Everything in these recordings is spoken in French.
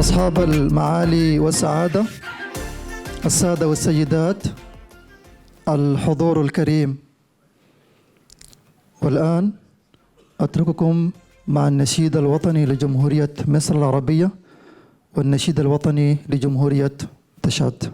أصحاب المعالي والسعادة، السادة والسيدات، الحضور الكريم، والآن أترككم مع النشيد الوطني لجمهورية مصر العربية والنشيد الوطني لجمهورية تشاد.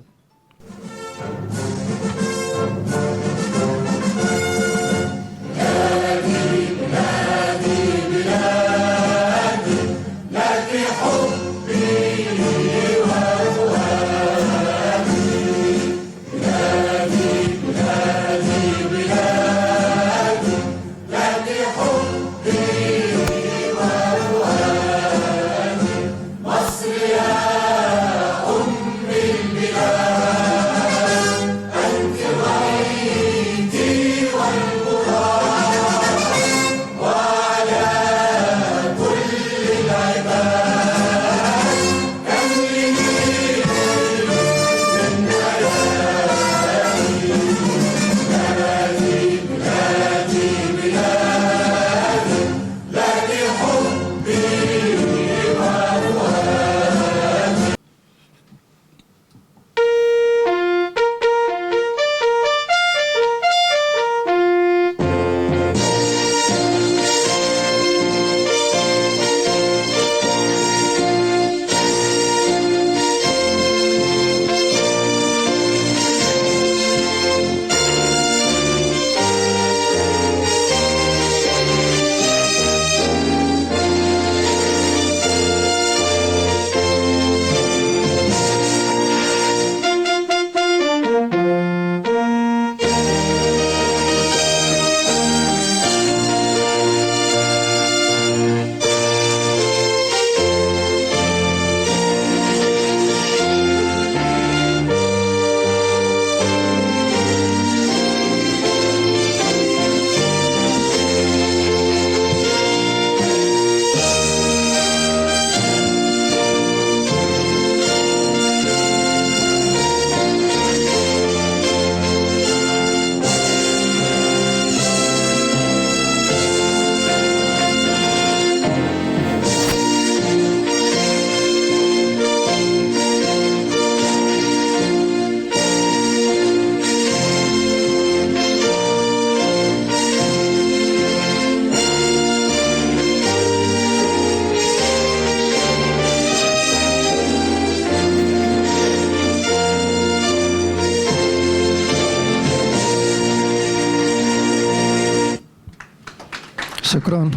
شكرا.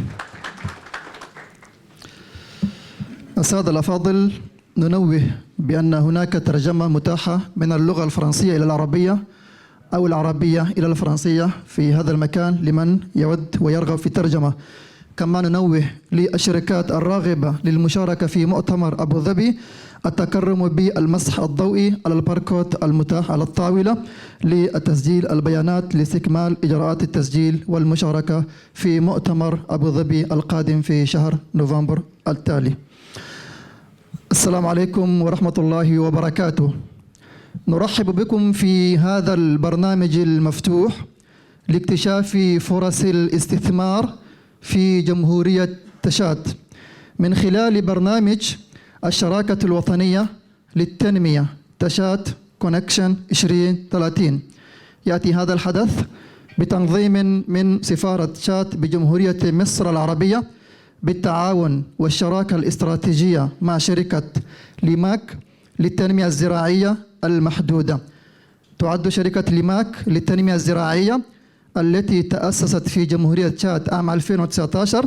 السادة الأفاضل، ننوه بأن هناك ترجمة متاحة من اللغة الفرنسية إلى العربية أو العربية إلى الفرنسية في هذا المكان لمن يود ويرغب في الترجمة. كما ننوه للشركات الراغبة للمشاركة في مؤتمر أبو ظبي التكرم بالمسح الضوئي على الباركود المتاح على الطاولة لتسجيل البيانات لاستكمال إجراءات التسجيل والمشاركة في مؤتمر أبو ظبي القادم في شهر نوفمبر التالي. السلام عليكم ورحمة الله وبركاته. نرحب بكم في هذا البرنامج المفتوح لاكتشاف فرص الاستثمار في جمهورية تشاد من خلال برنامج الشراكة الوطنية للتنمية تشاد كونكشن 2030. يأتي هذا الحدث بتنظيم من سفارة تشاد بجمهورية مصر العربية بالتعاون والشراكة الاستراتيجية مع شركة ليماك للتنمية الزراعية المحدودة. تعد شركة ليماك للتنمية الزراعية التي تأسست في جمهورية تشاد عام 2019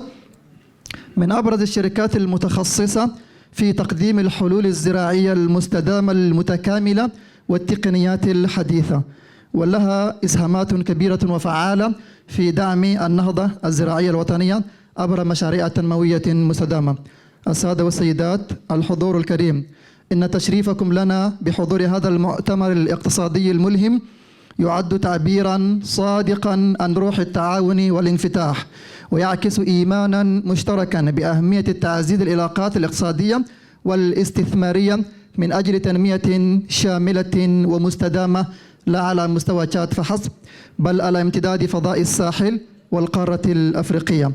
من أبرز الشركات المتخصصة في تقديم الحلول الزراعية المستدامة المتكاملة والتقنيات الحديثة، ولها إسهامات كبيرة وفعالة في دعم النهضة الزراعية الوطنية عبر مشاريع تنموية مستدامة. السادة والسيدات، الحضور الكريم، إن تشريفكم لنا بحضور هذا المؤتمر الاقتصادي الملهم يعد تعبيراً صادقاً عن روح التعاون والانفتاح، ويعكس إيماناً مشتركاً بأهمية تعزيز العلاقات الاقتصادية والاستثمارية من أجل تنمية شاملة ومستدامة لا على مستوى تشاد فحسب، بل على امتداد فضاء الساحل والقارة الأفريقية.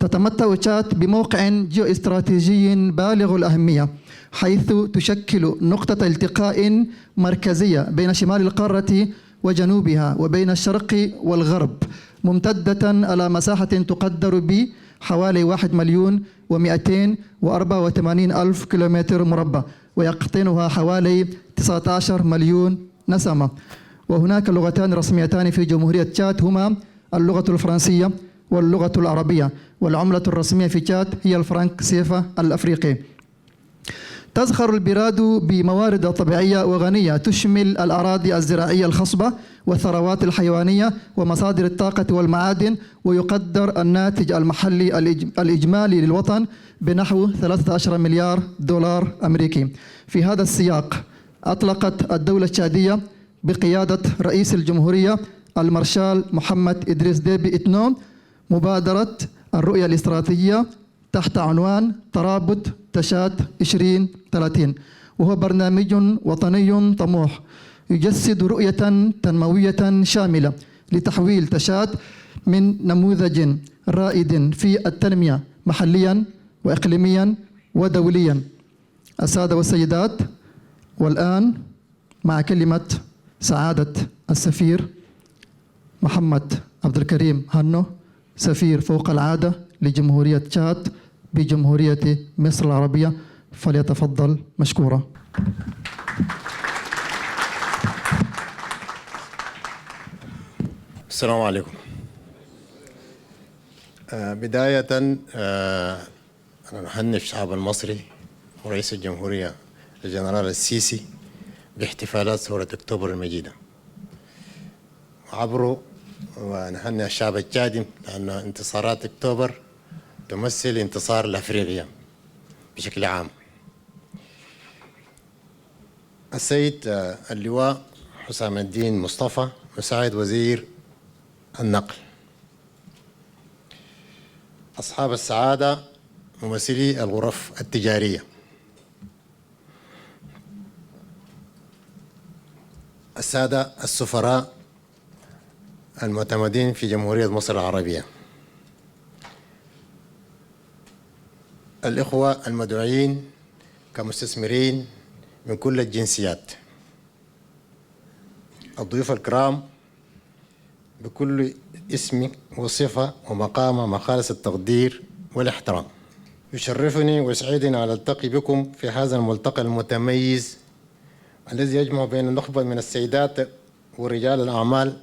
تتمتع تشاد بموقع جيوستراتيجي بالغ الأهمية، حيث تشكل نقطة التقاء مركزية بين شمال القارة وجنوبها وبين الشرق والغرب، ممتدة على مساحة تقدر بحوالي 1,284,000 كيلومتر مربع، ويقطنها حوالي 19 مليون نسمة. وهناك لغتان رسميتان في جمهورية تشاد هما اللغة الفرنسية واللغة العربية، والعملة الرسمية في تشاد هي الفرنك سيفا الأفريقي. تزخر البلاد بموارد طبيعية وغنية تشمل الأراضي الزراعية الخصبة والثروات الحيوانية ومصادر الطاقة والمعادن، ويقدر الناتج المحلي الإجمالي للوطن بنحو 13 مليار دولار أمريكي. في هذا السياق أطلقت الدولة التشادية بقيادة رئيس الجمهورية المارشال محمد إدريس ديبي إتنو مبادرة الرؤية الاستراتيجية تحت عنوان ترابط تشاد 2030، وهو برنامج وطني طموح يجسد رؤية تنموية شاملة لتحويل تشاد من نموذج رائد في التنمية محليا وإقليميا ودوليا. السادة والسيدات، والآن مع كلمة سعادة السفير محمد عبد الكريم هانو، سفير فوق العادة لجمهورية تشاد بجمهورية مصر العربية، فليتفضل مشكورا. السلام عليكم. بداية أنا نهنئ الشعب المصري ورئيس الجمهورية الجنرال السيسي باحتفالات ثورة أكتوبر المجيدة، عبره ونهنئ الشعب التشادي لأن انتصارات أكتوبر تمثل انتصار لأفريقيا بشكل عام. السيد اللواء حسام الدين مصطفى مساعد وزير النقل، أصحاب السعادة ممثلي الغرف التجارية، السادة السفراء المعتمدين في جمهورية مصر العربية، الإخوة المدعوين كمستثمرين من كل الجنسيات، الضيوف الكرام بكل اسم وصفة ومقام مع خالص التقدير والاحترام. يشرفني ويسعدني أن ألتقي بكم في هذا الملتقى المتميز الذي يجمع بين النخبة من السيدات ورجال الأعمال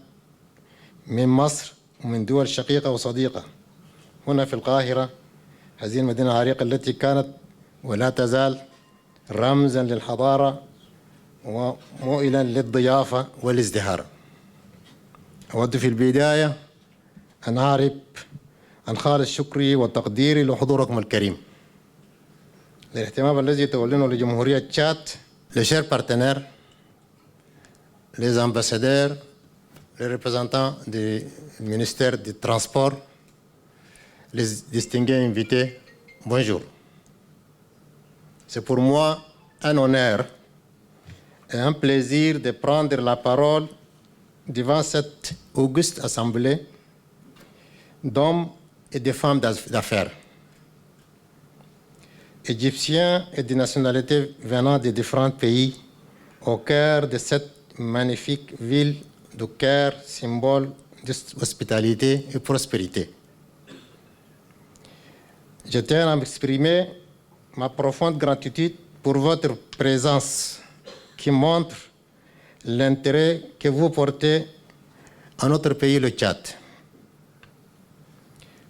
من مصر ومن دول شقيقة وصديقة هنا في القاهرة، هذه المدينة العريقة التي كانت ولا تزال رمزا للحضارة ومؤلا للضيافة والازدهار. أود في البداية أن أعرب عن خالص شكري وتقديري لحضوركم الكريم، للاهتمام الذي تولونه لجمهورية تشاد، les chers partenaires, les ambassadeurs, les représentants du ministère du Transport, les distingués invités, bonjour. C'est pour moi un honneur et un plaisir de prendre la parole devant cette auguste assemblée d'hommes et de femmes d'affaires, égyptiens et de nationalités venant de différents pays, au cœur de cette magnifique ville du Caire, symbole d'hospitalité et prospérité. Je tiens à m'exprimer ma profonde gratitude pour votre présence qui montre l'intérêt que vous portez à notre pays, le Tchad.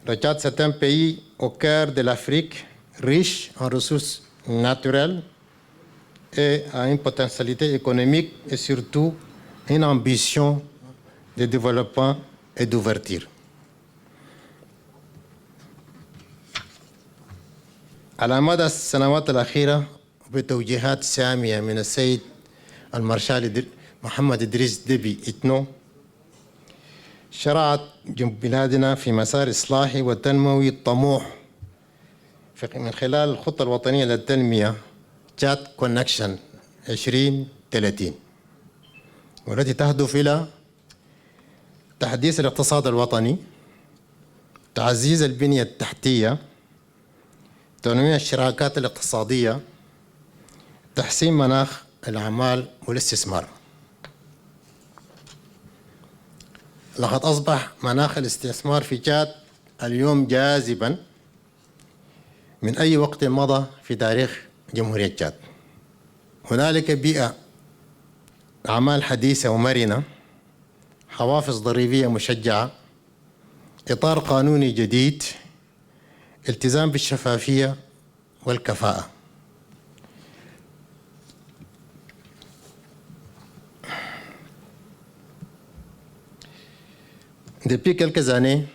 Le Tchad, c'est un pays au cœur de l'Afrique, riche en ressources naturelles et a une potentialité économique et surtout une ambition de développement et d'ouverture. على مدى السنوات الأخيرة بتوجيهات سامية من السيد المارشال محمد إدريس ديبي إتنو شرعت بلادنا في مسار إصلاحي وتنموي طموح من خلال الخطة الوطنية للتنمية تشاد كونكشن 2030 والتي تهدف إلى تحديث الاقتصاد الوطني، تعزيز البنية التحتية، تنمية الشراكات الاقتصادية، تحسين مناخ الأعمال والاستثمار. لقد أصبح مناخ الاستثمار في تشاد اليوم جاذباً من أي وقت مضى في تاريخ جمهورية تشاد. هنالك بيئة أعمال حديثة ومرنة، حوافز ضريبية مشجعة، إطار قانوني جديد، التزام بالشفافية والكفاءة. Depuis quelques années,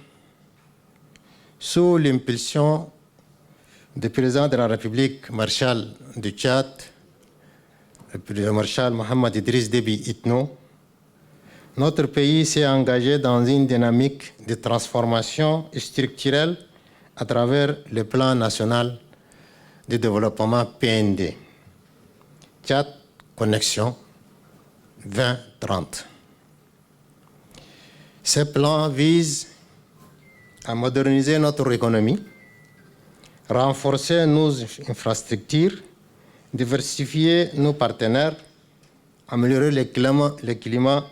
sous l'impulsion du président de la République, Marshal du Tchad, le Marshal Mohamed Idriss Déby Itno, notre pays s'est engagé dans une dynamique de transformation structurelle à travers le plan national de développement PND, Tchad Connexion 2030. Ce plan vise à moderniser notre économie, renforcer nos infrastructures, diversifier nos partenaires, améliorer le climat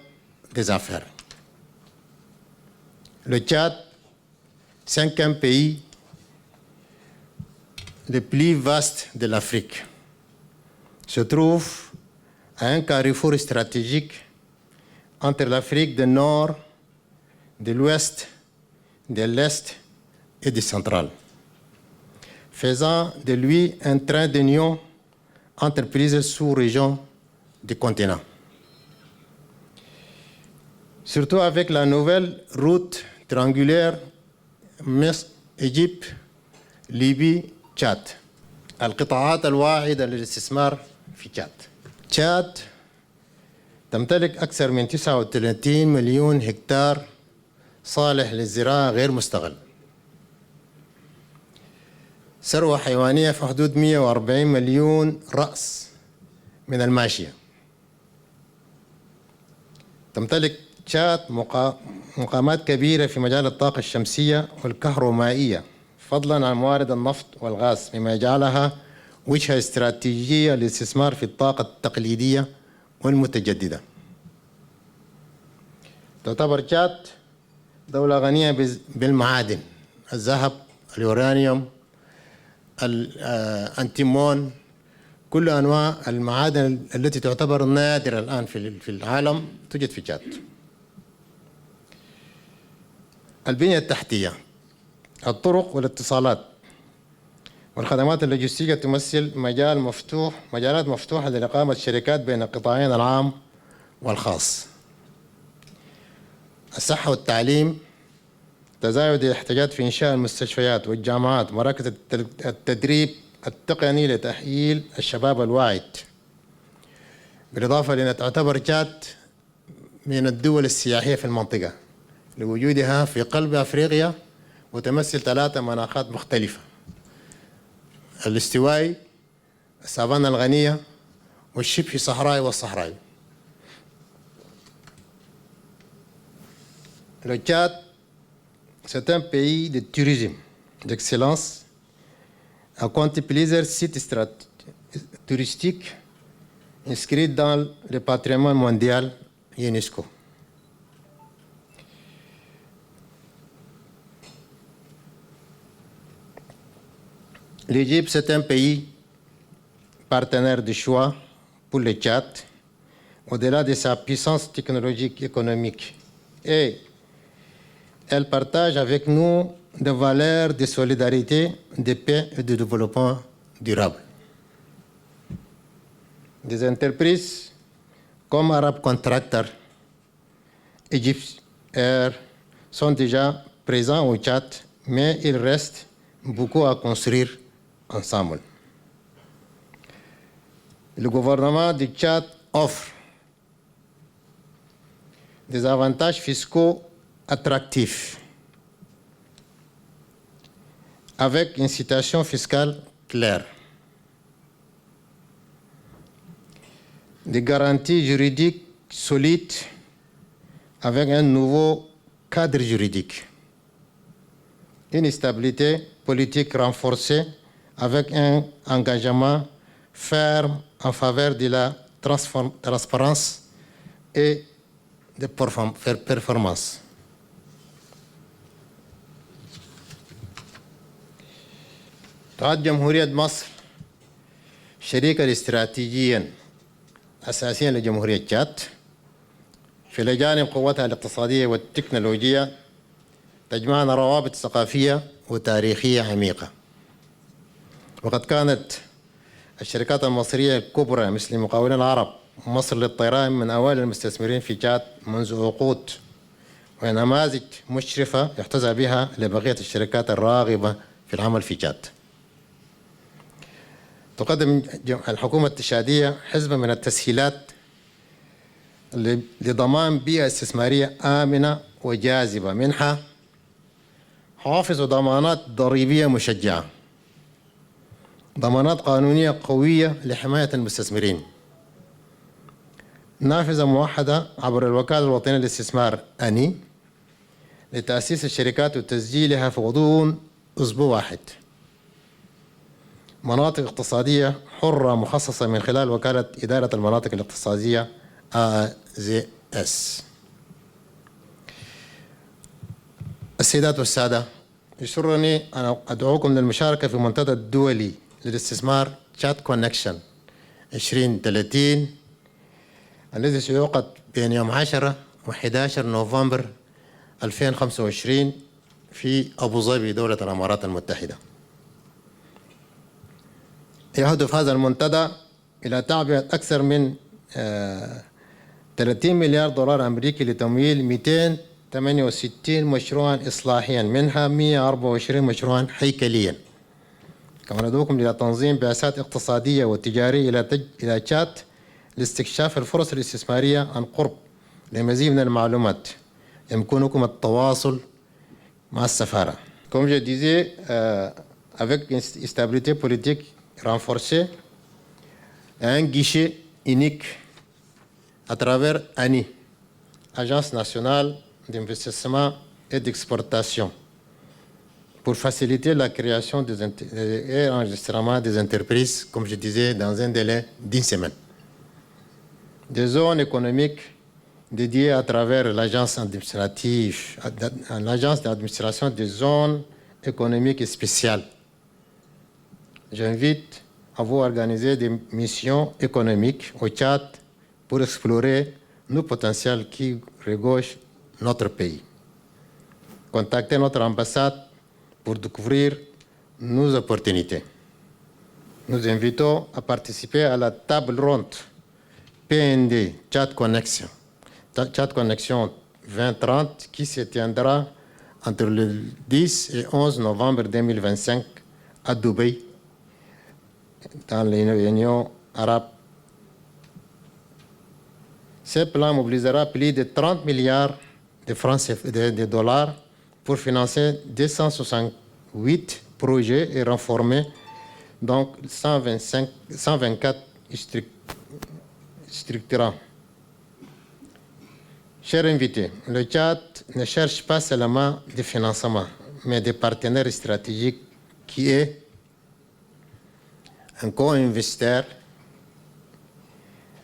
des affaires. Le Tchad, 5e pays le plus vaste de l'Afrique, se trouve à un carrefour stratégique entre l'Afrique du Nord, de l'Ouest, de l'Est et du Central, faisant de lui un train d'union entre plusieurs sous-régions du continent. Surtout avec la nouvelle route triangulaire Égypte, Libye, تشاد. القطاعات الواعدة للاستثمار في تشاد تمتلك أكثر من 39 مليون هكتار صالح للزراعة غير مستغل، ثروة حيوانية في حدود 140 مليون رأس من الماشية. تمتلك تشاد مقامات كبيرة في مجال الطاقة الشمسية والكهرومائية، فضلاً عن موارد النفط والغاز، مما يجعلها وجهة استراتيجية للاستثمار في الطاقة التقليدية والمتجددة. تعتبر تشاد دولة غنية بالمعادن، الذهب، اليورانيوم، الأنتيمون، كل أنواع المعادن التي تعتبر نادرة الآن في العالم توجد في تشاد. البنية التحتية، الطرق والاتصالات والخدمات اللوجستية تمثل مجالات مفتوحة لإقامة شركات بين القطاعين العام والخاص. الصحة والتعليم، تزايد الاحتياجات في إنشاء المستشفيات والجامعات، مراكز التدريب التقني لتأهيل الشباب الواعد، بالإضافة لأن تعتبر تشاد من الدول السياحية في المنطقة لوجودها في قلب أفريقيا، وتمثل 3 مناخات مختلفة: الاستوائي، السافانا الغنية، والشبه صحراوي والصحراوي. Le Tchad, c'est un pays de tourisme d'excellence, a compté plusieurs sites touristiques inscrits dans le patrimoine mondial UNESCO. L'Égypte, c'est un pays partenaire de choix pour le Tchad, au-delà de sa puissance technologique et économique. Et elle partage avec nous des valeurs de solidarité, de paix et de développement durable. Des entreprises comme Arab Contractor, Egypt Air sont déjà présents au Tchad, mais il reste beaucoup à construire ensemble. Le gouvernement du Tchad offre des avantages fiscaux attractifs avec une citation fiscale claire, des garanties juridiques solides avec un nouveau cadre juridique, une stabilité politique renforcée avec un engagement ferme en faveur de la transparence et de performance. تعد جمهورية مصر شريكا استراتيجيا أساسيا لجمهورية تشاد في لجانب قوتها الاقتصادية والتكنولوجية تجمعنا روابط ثقافية وتاريخية عميقة. وقد كانت الشركات المصرية الكبرى مثل مقاولون العرب ومصر للطيران من أوائل المستثمرين في تشاد منذ عقود، ونماذج مشرفة يحتذى بها لبقية الشركات الراغبة في العمل في تشاد. تقدم الحكومة التشادية حزمة من التسهيلات لضمان بيئة استثمارية آمنة وجاذبة، منها حوافز وضمانات ضريبية مشجعة، ضمانات قانونية قوية لحماية المستثمرين، نافذة موحدة عبر الوكالة الوطنية للاستثمار أني لتأسيس الشركات وتسجيلها في غضون أسبوع واحد، مناطق اقتصادية حرة مخصصة من خلال وكالة إدارة المناطق الاقتصادية AZS. السيدات والسادة، يسرني أن أدعوكم للمشاركة في المنتدى الدولي للاستثمار تشاد كونكشن 2030 الذي سيعقد بين يوم 10 و11 نوفمبر 2025 في أبو ظبي دولة الإمارات المتحدة. يهدف هذا المنتدى إلى تعبئة أكثر من 30 مليار دولار أمريكي لتمويل 268 مشروعا إصلاحيا، منها 124 مشروعا هيكليا. كما ندعوكم إلى تنظيم بعثات اقتصادية وتجارية إلى تشاد لاستكشاف الفرص الاستثمارية عن قرب. لمزيد من المعلومات يمكنكم التواصل مع السفارة. Comme je disais, avec une stabilité politique renforcée et un guichet unique à travers ANI, Agence nationale d'investissement et d'exportation, pour faciliter la création et l'enregistrement des entreprises, comme je disais, dans un délai d'une semaine. Des zones économiques dédiées à travers l'agence administrative, l'agence d'administration des zones économiques spéciales. J'invite à vous organiser des missions économiques au Tchad pour explorer nos potentiels qui regorgent notre pays. Contactez notre ambassade pour découvrir nos opportunités. Nous invitons à participer à la table ronde PND Tchad Connection 2030 qui se tiendra entre le 10 et 11 novembre 2025 à Dubaï, dans l'Union arabe. Ce plan mobilisera plus de 30 milliards de francs de dollars pour financer 268 projets et renforcer donc 124 structurants. Chers invités, le Tchad ne cherche pas seulement des financements, mais des partenaires stratégiques qui est un co-investisseur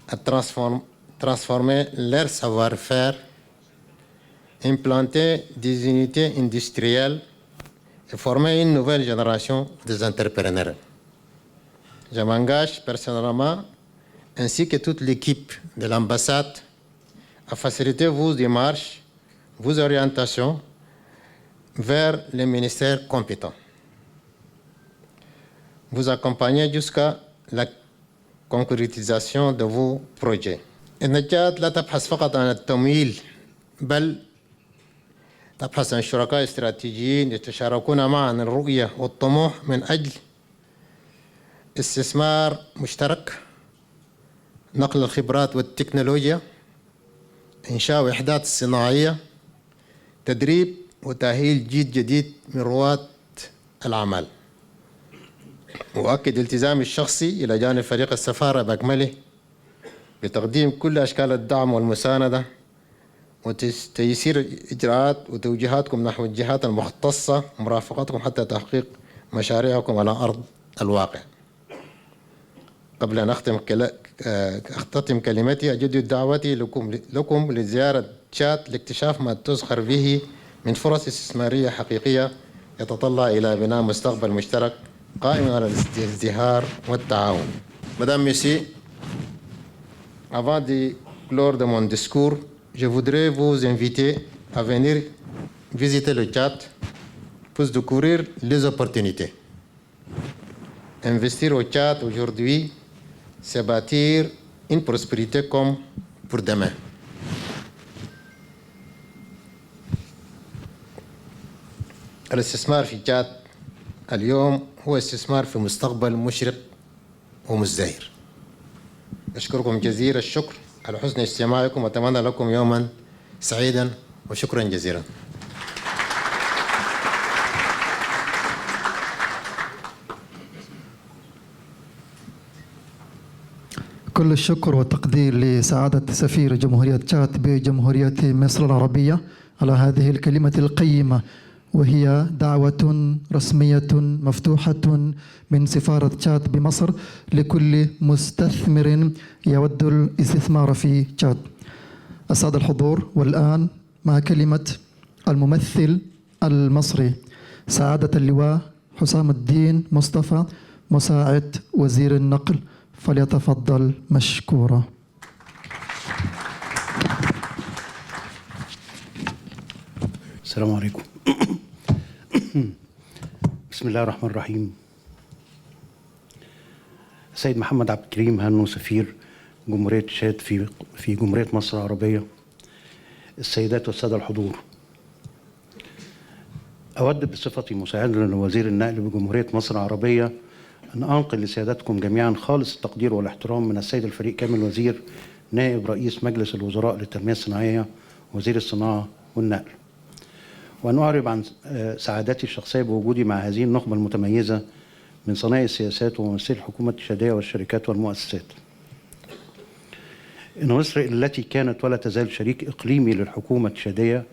à transformer leur savoir-faire, implanter des unités industrielles et former une nouvelle génération des entrepreneurs. Je m'engage personnellement ainsi que toute l'équipe de l'ambassade à faciliter vos démarches, vos orientations vers les ministères compétents. Vous accompagner jusqu'à la concrétisation de vos projets. النجاة لا تبحث فقط عن التمويل بل تبحث عن شركاء استراتيجيين يتشاركون معا الرؤية والطموح من أجل استثمار مشترك، نقل الخبرات والتكنولوجيا، إنشاء وحدات صناعية، تدريب وتأهيل جيل جديد من رواد الأعمال. وأؤكد التزامي الشخصي إلى جانب فريق السفارة بأكمله بتقديم كل أشكال الدعم والمساندة وتيسير الإجراءات وتوجيهاتكم نحو الجهات المختصة ومرافقتكم حتى تحقيق مشاريعكم على أرض الواقع. قبل أن أختتم كلمتي أجدد دعوتي لكم لزيارة تشاد لاكتشاف ما تزخر به من فرص استثمارية حقيقية يتطلع إلى بناء مستقبل مشترك قائم على الازدهار والتعاون. Madame, Messieurs, avant de clore de mon discours, je voudrais vous inviter à venir visiter le Tchad pour découvrir les opportunités. Investir au Tchad aujourd'hui, c'est bâtir une prospérité comme pour demain. الاستثمار في تشاد اليوم هو استثمار في مستقبل مشرق ومزدهر. أشكركم جزيل الشكر على حسن استماعكم وأتمنى لكم يوما سعيدا وشكرا جزيلا. كل الشكر والتقدير لسعادة سفير جمهورية تشاد بجمهورية مصر العربية على هذه الكلمة القيمة، وهي دعوة رسمية مفتوحة من سفارة تشاد بمصر لكل مستثمر يود الاستثمار في تشاد. السادة الحضور، والآن مع كلمة الممثل المصري سعادة اللواء حسام الدين مصطفى مساعد وزير النقل، فليتفضل مشكورا. السلام عليكم. بسم الله الرحمن الرحيم. السيد محمد عبد الكريم هانو سفير جمهورية تشاد في جمهورية مصر العربية، السيدات والسادة الحضور، أود بصفتي مساعدا لوزير النقل بجمهورية مصر العربية أن أنقل لسيادتكم جميعا خالص التقدير والاحترام من السيد الفريق كامل وزير نائب رئيس مجلس الوزراء للتنمية الصناعية وزير الصناعة والنقل، وأن أعرب عن سعادتي الشخصية بوجودي مع هذه النخبة المتميزة من صنايع السياسات وممثلي الحكومة التشادية والشركات والمؤسسات. إن مصر التي كانت ولا تزال شريك إقليمي للحكومة التشادية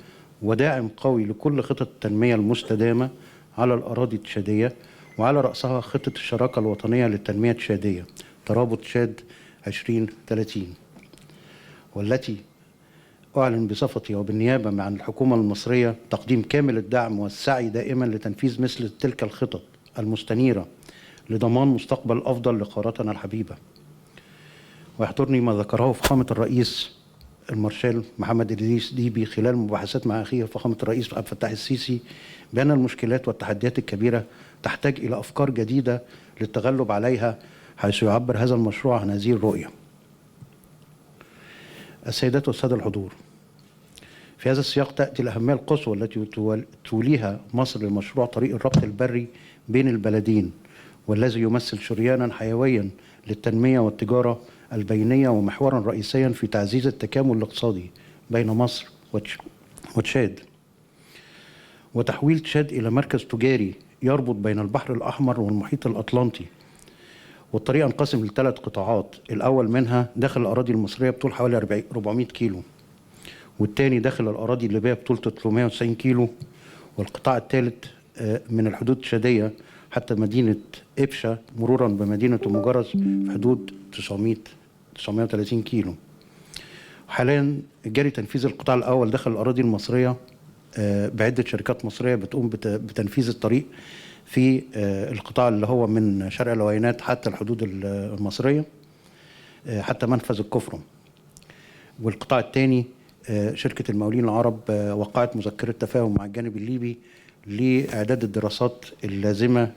وداعم قوي لكل خطط التنمية المستدامة على الأراضي التشادية، وعلى رأسها خطة الشراكة الوطنية للتنمية التشادية ترابط تشاد 2030، والتي أعلن بصفتي وبالنيابة عن الحكومة المصرية تقديم كامل الدعم والسعي دائما لتنفيذ مثل تلك الخطط المستنيرة لضمان مستقبل أفضل لقارتنا الحبيبة. ويحضرني ما ذكره فخامة الرئيس المارشال محمد إدريس ديبي خلال مباحثات مع أخيه فخامة الرئيس عبد الفتاح السيسي بأن المشكلات والتحديات الكبيرة تحتاج إلى أفكار جديدة للتغلب عليها، حيث يعبر هذا المشروع عن هذه الرؤية. السيدات والسادة الحضور، في هذا السياق تأتي الأهمية القصوى التي توليها مصر لمشروع طريق الربط البري بين البلدين، والذي يمثل شريانا حيويا للتنمية والتجارة البينية ومحورا رئيسيا في تعزيز التكامل الاقتصادي بين مصر وتشاد، وتحويل تشاد إلى مركز تجاري يربط بين البحر الأحمر والمحيط الأطلنطي. والطريق انقسم لثلاث قطاعات، الأول منها داخل الأراضي المصرية بطول حوالي 400 كيلو، والثاني داخل الأراضي الليبية بطول 390 كيلو، والقطاع الثالث من الحدود التشادية حتى مدينة إبشا مرورا بمدينة أم جرس في حدود 930 كيلو. حاليا جاري تنفيذ القطاع الأول داخل الأراضي المصرية بعدة شركات مصرية بتقوم بتنفيذ الطريق في القطاع اللي هو من شرق العوينات حتى الحدود المصرية. حتى منفذ الكفرم. والقطاع الثاني شركة المقاولين العرب وقعت مذكرة تفاهم مع الجانب الليبي لإعداد الدراسات اللازمة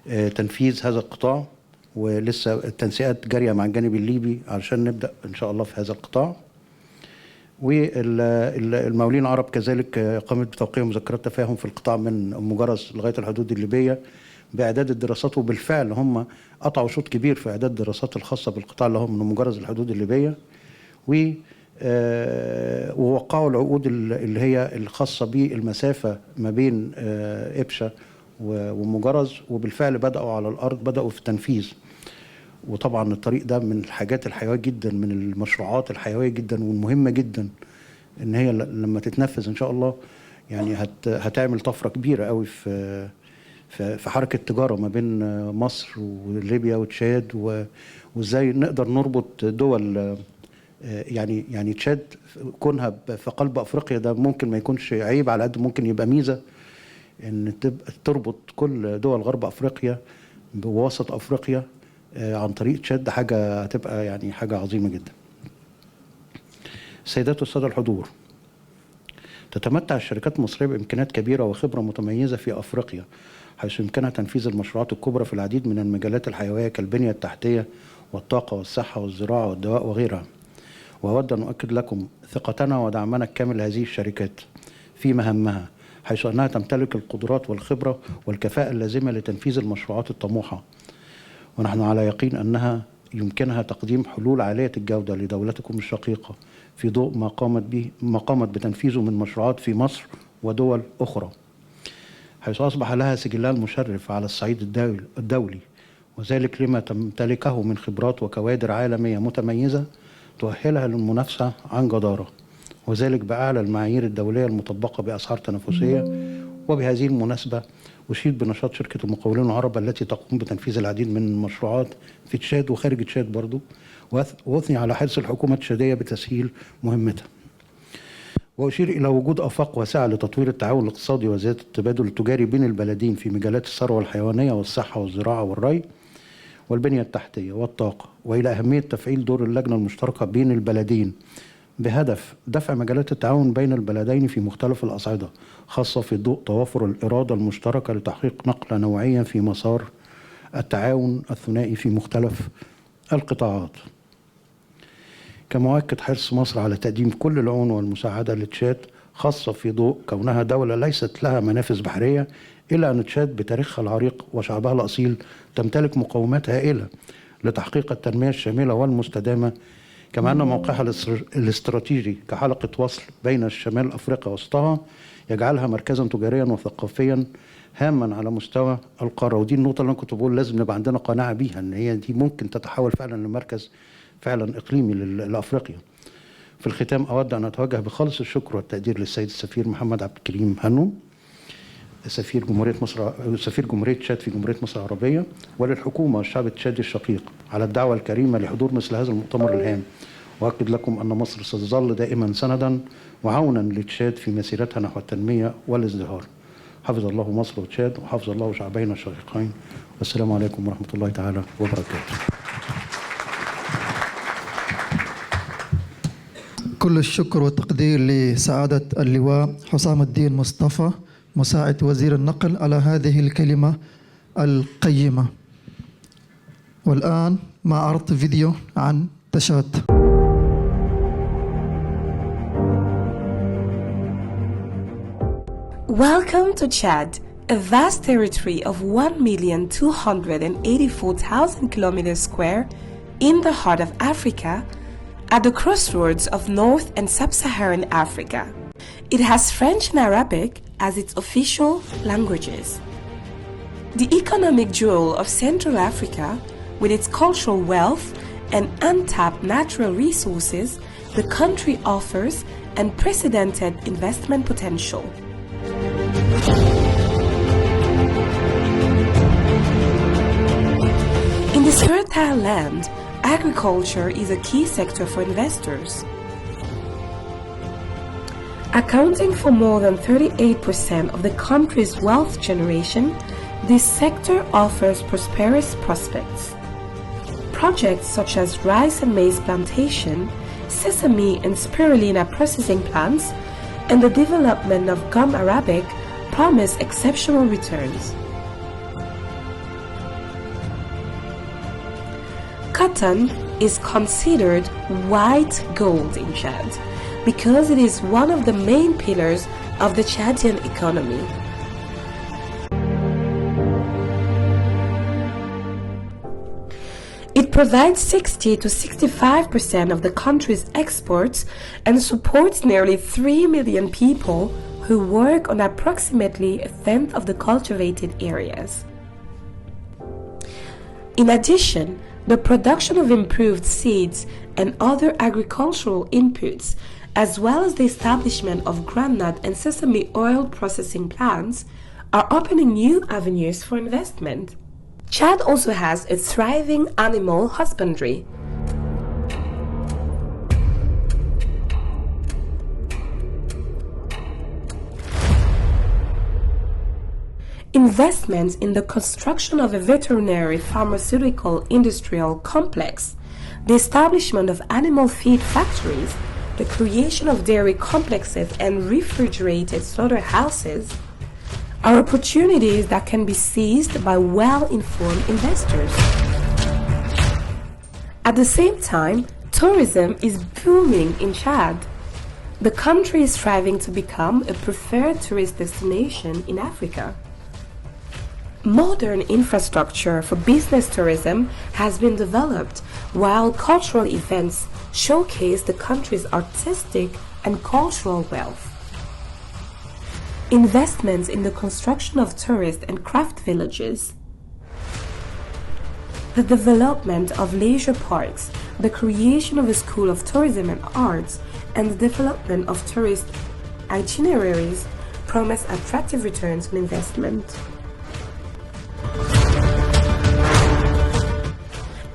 لتنفيذ هذا القطاع، ولسه التنسيقات جارية مع الجانب الليبي علشان نبدأ إن شاء الله في هذا القطاع. والمقاولين العرب كذلك قامت بتوقيع مذكرات تفاهم في القطاع من أم جرز لغاية الحدود الليبية بإعداد الدراسات، وبالفعل هم قطعوا شوط كبير في إعداد الدراسات الخاصة بالقطاع اللي هو من أم جرز الحدود الليبية، ووقعوا العقود اللي هي الخاصة بالمسافة ما بين إبشة وأم جرز، وبالفعل بدأوا على الأرض، بدأوا في التنفيذ. وطبعا الطريق ده من الحاجات الحيوية جدا، من المشروعات الحيوية جدا والمهمة جدا، ان هي لما تتنفذ ان شاء الله يعني هتعمل طفرة كبيرة قوي في حركة التجارة ما بين مصر وليبيا وتشاد، وازاي نقدر نربط دول. يعني تشاد كونها في قلب افريقيا ده ممكن ما يكونش عيب، على قد ممكن يبقى ميزة ان تربط كل دول غرب افريقيا بوسط افريقيا عن طريق تشاد، حاجة هتبقى يعني حاجة عظيمة جدا. السيدات والسادة الحضور، تتمتع الشركات المصرية بإمكانيات كبيرة وخبرة متميزة في أفريقيا، حيث يمكنها تنفيذ المشروعات الكبرى في العديد من المجالات الحيوية كالبنية التحتية والطاقة والصحة والزراعة والدواء وغيرها. وأود أن أؤكد لكم ثقتنا ودعمنا الكامل لهذه الشركات في مهامها، حيث أنها تمتلك القدرات والخبرة والكفاءة اللازمة لتنفيذ المشروعات الطموحة، ونحن على يقين أنها يمكنها تقديم حلول عالية الجودة لدولتكم الشقيقة في ضوء ما قامت بتنفيذه من مشروعات في مصر ودول أخرى، حيث أصبح لها سجلها المشرف على الصعيد الدولي، وذلك لما تمتلكه من خبرات وكوادر عالمية متميزة تؤهلها للمنافسة عن جدارة، وذلك بأعلى المعايير الدولية المطبقة بأسعار تنافسية. وبهذه المناسبة أشيد بنشاط شركة المقاولين العرب التي تقوم بتنفيذ العديد من المشروعات في تشاد وخارج تشاد برضو، وأثني على حرص الحكومة التشادية بتسهيل مهمتها. وأشير إلى وجود آفاق واسعة لتطوير التعاون الاقتصادي وزيادة التبادل التجاري بين البلدين في مجالات الثروة الحيوانية والصحة والزراعة والري والبنية التحتية والطاقة، وإلى أهمية تفعيل دور اللجنة المشتركة بين البلدين بهدف دفع مجالات التعاون بين البلدين في مختلف الأصعدة، خاصة في ضوء توافر الإرادة المشتركة لتحقيق نقلة نوعية في مسار التعاون الثنائي في مختلف القطاعات. كما أؤكد حرص مصر على تقديم كل العون والمساعدة لتشاد، خاصة في ضوء كونها دولة ليست لها منافذ بحرية، إلا أن تشاد بتاريخها العريق وشعبها الأصيل تمتلك مقومات هائلة لتحقيق التنمية الشاملة والمستدامة، كما أن موقعها الاستراتيجي كحلقة وصل بين الشمال أفريقيا وسطها يجعلها مركزا تجاريا وثقافيا هاما على مستوى القارة. ودي النقطة اللي أنا كنت بقول لازم نبقى عندنا قناعة بيها، أن هي دي ممكن تتحول فعلا لمركز فعلا إقليمي لأفريقيا. في الختام أود أن أتوجه بخالص الشكر والتقدير للسيد السفير محمد عبد الكريم هنو، سفير جمهورية تشاد في جمهورية مصر العربية، وللحكومة والشعب التشادي الشقيق على الدعوة الكريمة لحضور مثل هذا المؤتمر الهام. وأؤكد لكم أن مصر ستظل دائما سندا وعونا لتشاد في مسيرتها نحو التنمية والازدهار. حفظ الله مصر وتشاد، وحفظ الله شعبين الشقيقين، والسلام عليكم ورحمة الله تعالى وبركاته. كل الشكر والتقدير لسعادة اللواء حسام الدين مصطفى مساعد وزير النقل على هذه الكلمة القيمة. والآن مع عرض فيديو عن تشاد. Welcome to Chad, a vast territory of 1,284,000 kilometers square in the heart of Africa, at the crossroads of North and Sub-Saharan Africa. It has French and Arabic as its official languages. The economic jewel of Central Africa, with its cultural wealth and untapped natural resources, the country offers unprecedented investment potential. In this fertile land, agriculture is a key sector for investors. Accounting for more than 38% of the country's wealth generation, this sector offers prosperous prospects. projects such as rice and maize plantation, sesame and spirulina processing plants, and the development of gum arabic promise exceptional returns. Cotton is considered white gold in Chad because it is one of the main pillars of the Chadian economy. It provides 60 to 65% of the country's exports and supports nearly 3 million people who work on approximately a tenth of the cultivated areas. In addition, the production of improved seeds and other agricultural inputs, as well as the establishment of groundnut and sesame oil processing plants, are opening new avenues for investment. Chad also has a thriving animal husbandry. Investments in the construction of a veterinary pharmaceutical industrial complex, the establishment of animal feed factories, the creation of dairy complexes and refrigerated slaughterhouses are opportunities that can be seized by well-informed investors. At the same time, tourism is booming in Chad. The country is striving to become a preferred tourist destination in Africa. Modern infrastructure for business tourism has been developed, while cultural events showcase the country's artistic and cultural wealth. Investments in the construction of tourist and craft villages, the development of leisure parks, the creation of a school of tourism and arts, and the development of tourist itineraries promise attractive returns on investment.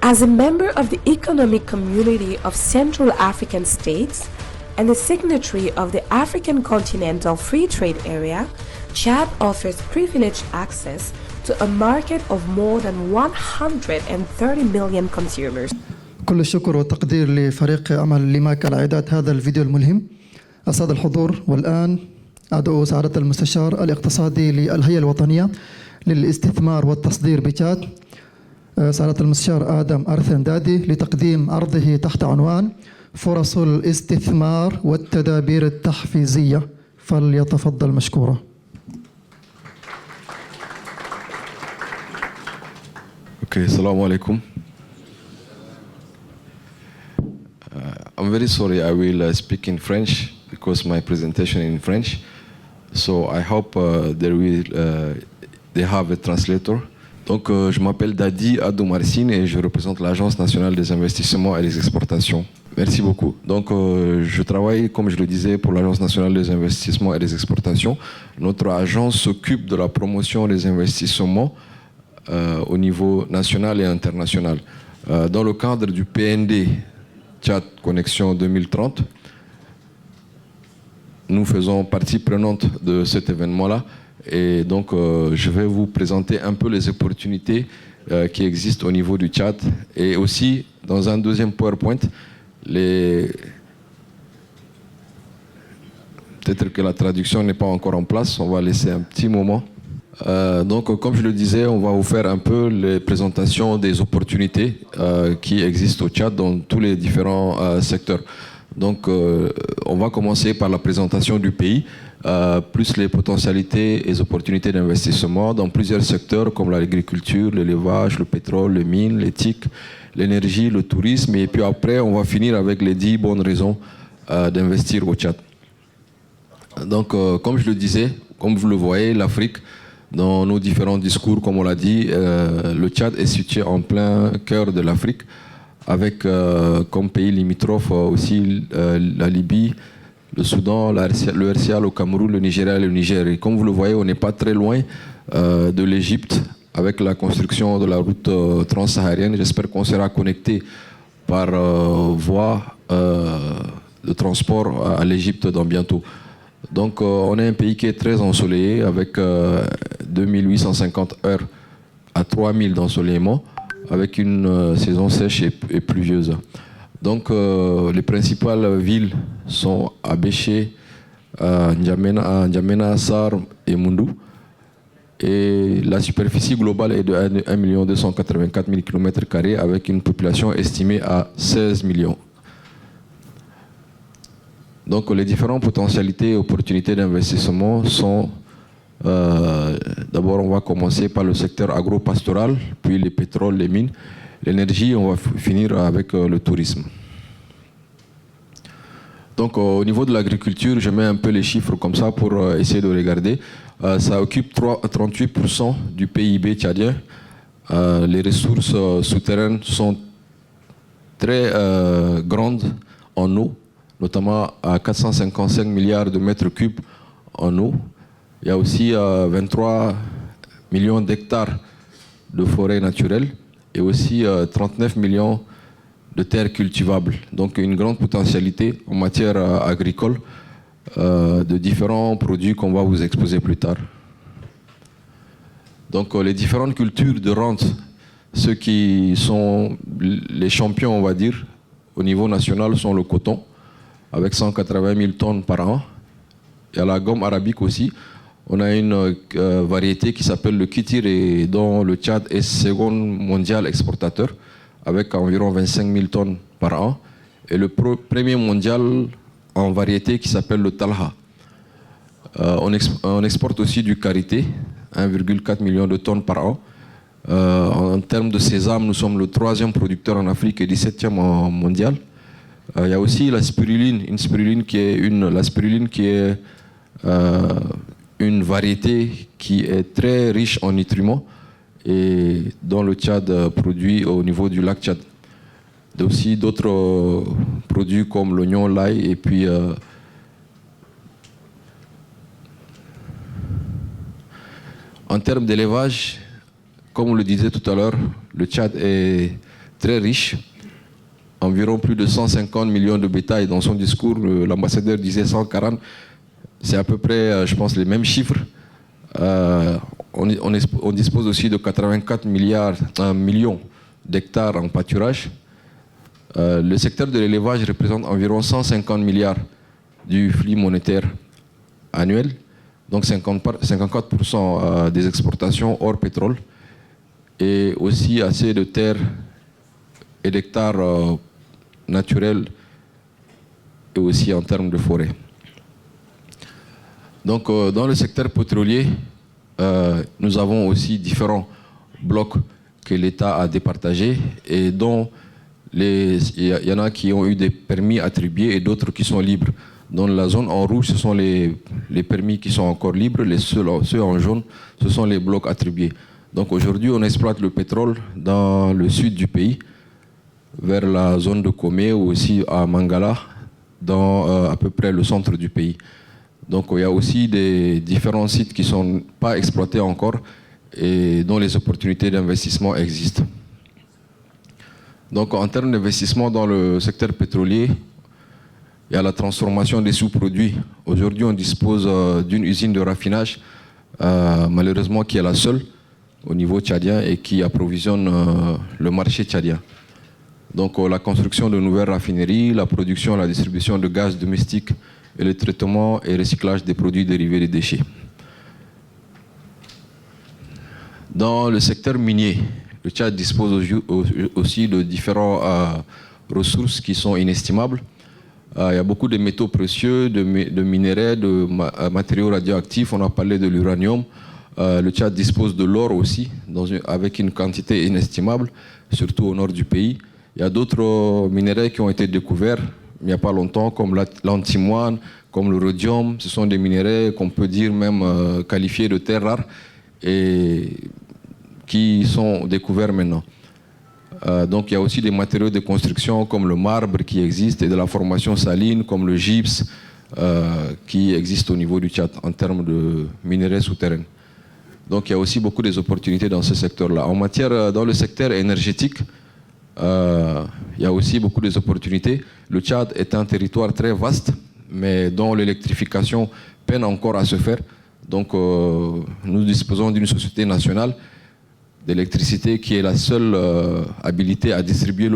As a member of the Economic Community of Central African States and a signatory of the African Continental Free Trade Area, Chad offers privileged access to a market of more than 130 million consumers. كل الشكر والتقدير لفريق عمل ليماك على إعداد هذا الفيديو الملهم. السادة الحضور، والآن أدعو سعادة المستشار الاقتصادي للهيئة الوطنية للاستثمار والتصدير بتشاد سعادة المستشار آدم أرثن دادي لتقديم عرضه تحت عنوان فرص الاستثمار والتدابير التحفيزية، فليتفضل مشكورا. Okay, assalamu alaikum. I'm very sorry, I will speak in French because my presentation is in French. So I hope they have a translator. Donc, je m'appelle Dadi Adou Marsine et je représente l'Agence nationale des investissements et des exportations. Merci beaucoup. Donc, je travaille, comme je le disais, pour l'Agence nationale des investissements et des exportations. Notre agence s'occupe de la promotion des investissements au niveau national et international. Dans le cadre du PND Tchad Connexion 2030, nous faisons partie prenante de cet événement-là. Et donc, je vais vous présenter un peu les opportunités qui existent au niveau du Tchad. Et aussi, dans un deuxième PowerPoint, peut-être que la traduction n'est pas encore en place, on va laisser un petit moment. Donc, comme je le disais, on va vous faire un peu les présentations des opportunités qui existent au Tchad dans tous les différents secteurs. Donc, on va commencer par la présentation du pays, plus les potentialités et les opportunités d'investissement dans plusieurs secteurs comme l'agriculture, l'élevage, le pétrole, les mines, l'éthique, l'énergie, le tourisme. Et puis après, on va finir avec les 10 bonnes raisons d'investir au Tchad. Donc, comme je le disais, comme vous le voyez, l'Afrique, dans nos différents discours, comme on l'a dit, le Tchad est situé en plein cœur de l'Afrique, avec comme pays limitrophes aussi la Libye, le Soudan, le RCA, le Cameroun, le Nigeria et le Niger. Et comme vous le voyez, on n'est pas très loin de l'Égypte avec la construction de la route transsaharienne. J'espère qu'on sera connecté par voie de transport à l'Égypte dans bientôt. Donc on est un pays qui est très ensoleillé avec 2850 heures à 3000 d'ensoleillement. avec une saison sèche et pluvieuse. Donc les principales villes sont Abéché, N'Djamena, Sar et Mundu. Et la superficie globale est de 1 284 000 km² avec une population estimée à 16 millions. Donc les différentes potentialités et opportunités d'investissement sont, d'abord on va commencer par le secteur agro-pastoral, puis les pétroles, les mines, l'énergie, on va finir avec le tourisme. Donc au niveau de l'agriculture, je mets un peu les chiffres comme ça pour essayer de regarder. Ça occupe 38% du PIB tchadien. Les ressources souterraines sont très grandes en eau, notamment à 455 milliards de mètres cubes en eau. Il y a aussi 23 millions d'hectares de forêts naturelles et aussi 39 millions de terres cultivables. Donc une grande potentialité en matière agricole de différents produits qu'on va vous exposer plus tard. Donc les différentes cultures de rente, ceux qui sont les champions, on va dire, au niveau national sont le coton, avec 180 000 tonnes par an. Il y a la gomme arabique aussi. On a une variété qui s'appelle le kitir et dont le Tchad est second mondial exportateur, avec environ 25 000 tonnes par an. Et le premier mondial en variété qui s'appelle le talha. On exporte aussi du karité, 1,4 million de tonnes par an. En termes de sésame, nous sommes le 3e producteur en Afrique et 17e mondial. Il y a aussi la spiruline, la spiruline qui est une variété qui est très riche en nutriments et dont le Tchad produit au niveau du lac Tchad. Il y a aussi d'autres produits comme l'oignon, l'ail et puis en termes d'élevage, comme on le disait tout à l'heure, le Tchad est très riche. Environ plus de 150 millions de bétail. Dans son discours, l'ambassadeur disait 140. C'est à peu près, je pense, les mêmes chiffres. On dispose aussi de 84 millions d'hectares en pâturage. Le secteur de l'élevage représente environ 150 milliards du flux monétaire annuel, donc 54% des exportations hors pétrole, et aussi assez de terres et d'hectares naturels et aussi en termes de forêt. Donc dans le secteur pétrolier, nous avons aussi différents blocs que l'État a départagés et dont il y en a qui ont eu des permis attribués et d'autres qui sont libres. Dans la zone en rouge, ce sont les permis qui sont encore libres, ceux en jaune, ce sont les blocs attribués. Donc aujourd'hui, on exploite le pétrole dans le sud du pays, vers la zone de Komé ou aussi à Mangala, dans à peu près le centre du pays. Donc il y a aussi des différents sites qui ne sont pas exploités encore et dont les opportunités d'investissement existent. Donc en termes d'investissement dans le secteur pétrolier, il y a la transformation des sous-produits. Aujourd'hui, on dispose d'une usine de raffinage, malheureusement qui est la seule au niveau tchadien et qui approvisionne le marché tchadien. Donc la construction de nouvelles raffineries, la production et la distribution de gaz domestique et le traitement et recyclage des produits dérivés des déchets. Dans le secteur minier, le Tchad dispose aussi de différentes ressources qui sont inestimables. Il y a beaucoup de métaux précieux, de minéraux, de matériaux radioactifs. On a parlé de l'uranium. Le Tchad dispose de l'or aussi, avec une quantité inestimable, surtout au nord du pays. Il y a d'autres minéraux qui ont été découverts il n'y a pas longtemps, comme l'antimoine, comme le rhodium. Ce sont des minéraux qu'on peut dire même qualifiés de terres rares et qui sont découverts maintenant. Donc il y a aussi des matériaux de construction comme le marbre qui existe et de la formation saline comme le gypse qui existe au niveau du Tchad en termes de minéraux souterrains. Donc il y a aussi beaucoup d'opportunités dans ce secteur-là. Dans le secteur énergétique, il y a aussi beaucoup d'opportunités. Le Tchad est un territoire très vaste, mais dont l'électrification peine encore à se faire. Donc nous disposons d'une société nationale d'électricité qui est la seule habilité à distribuer,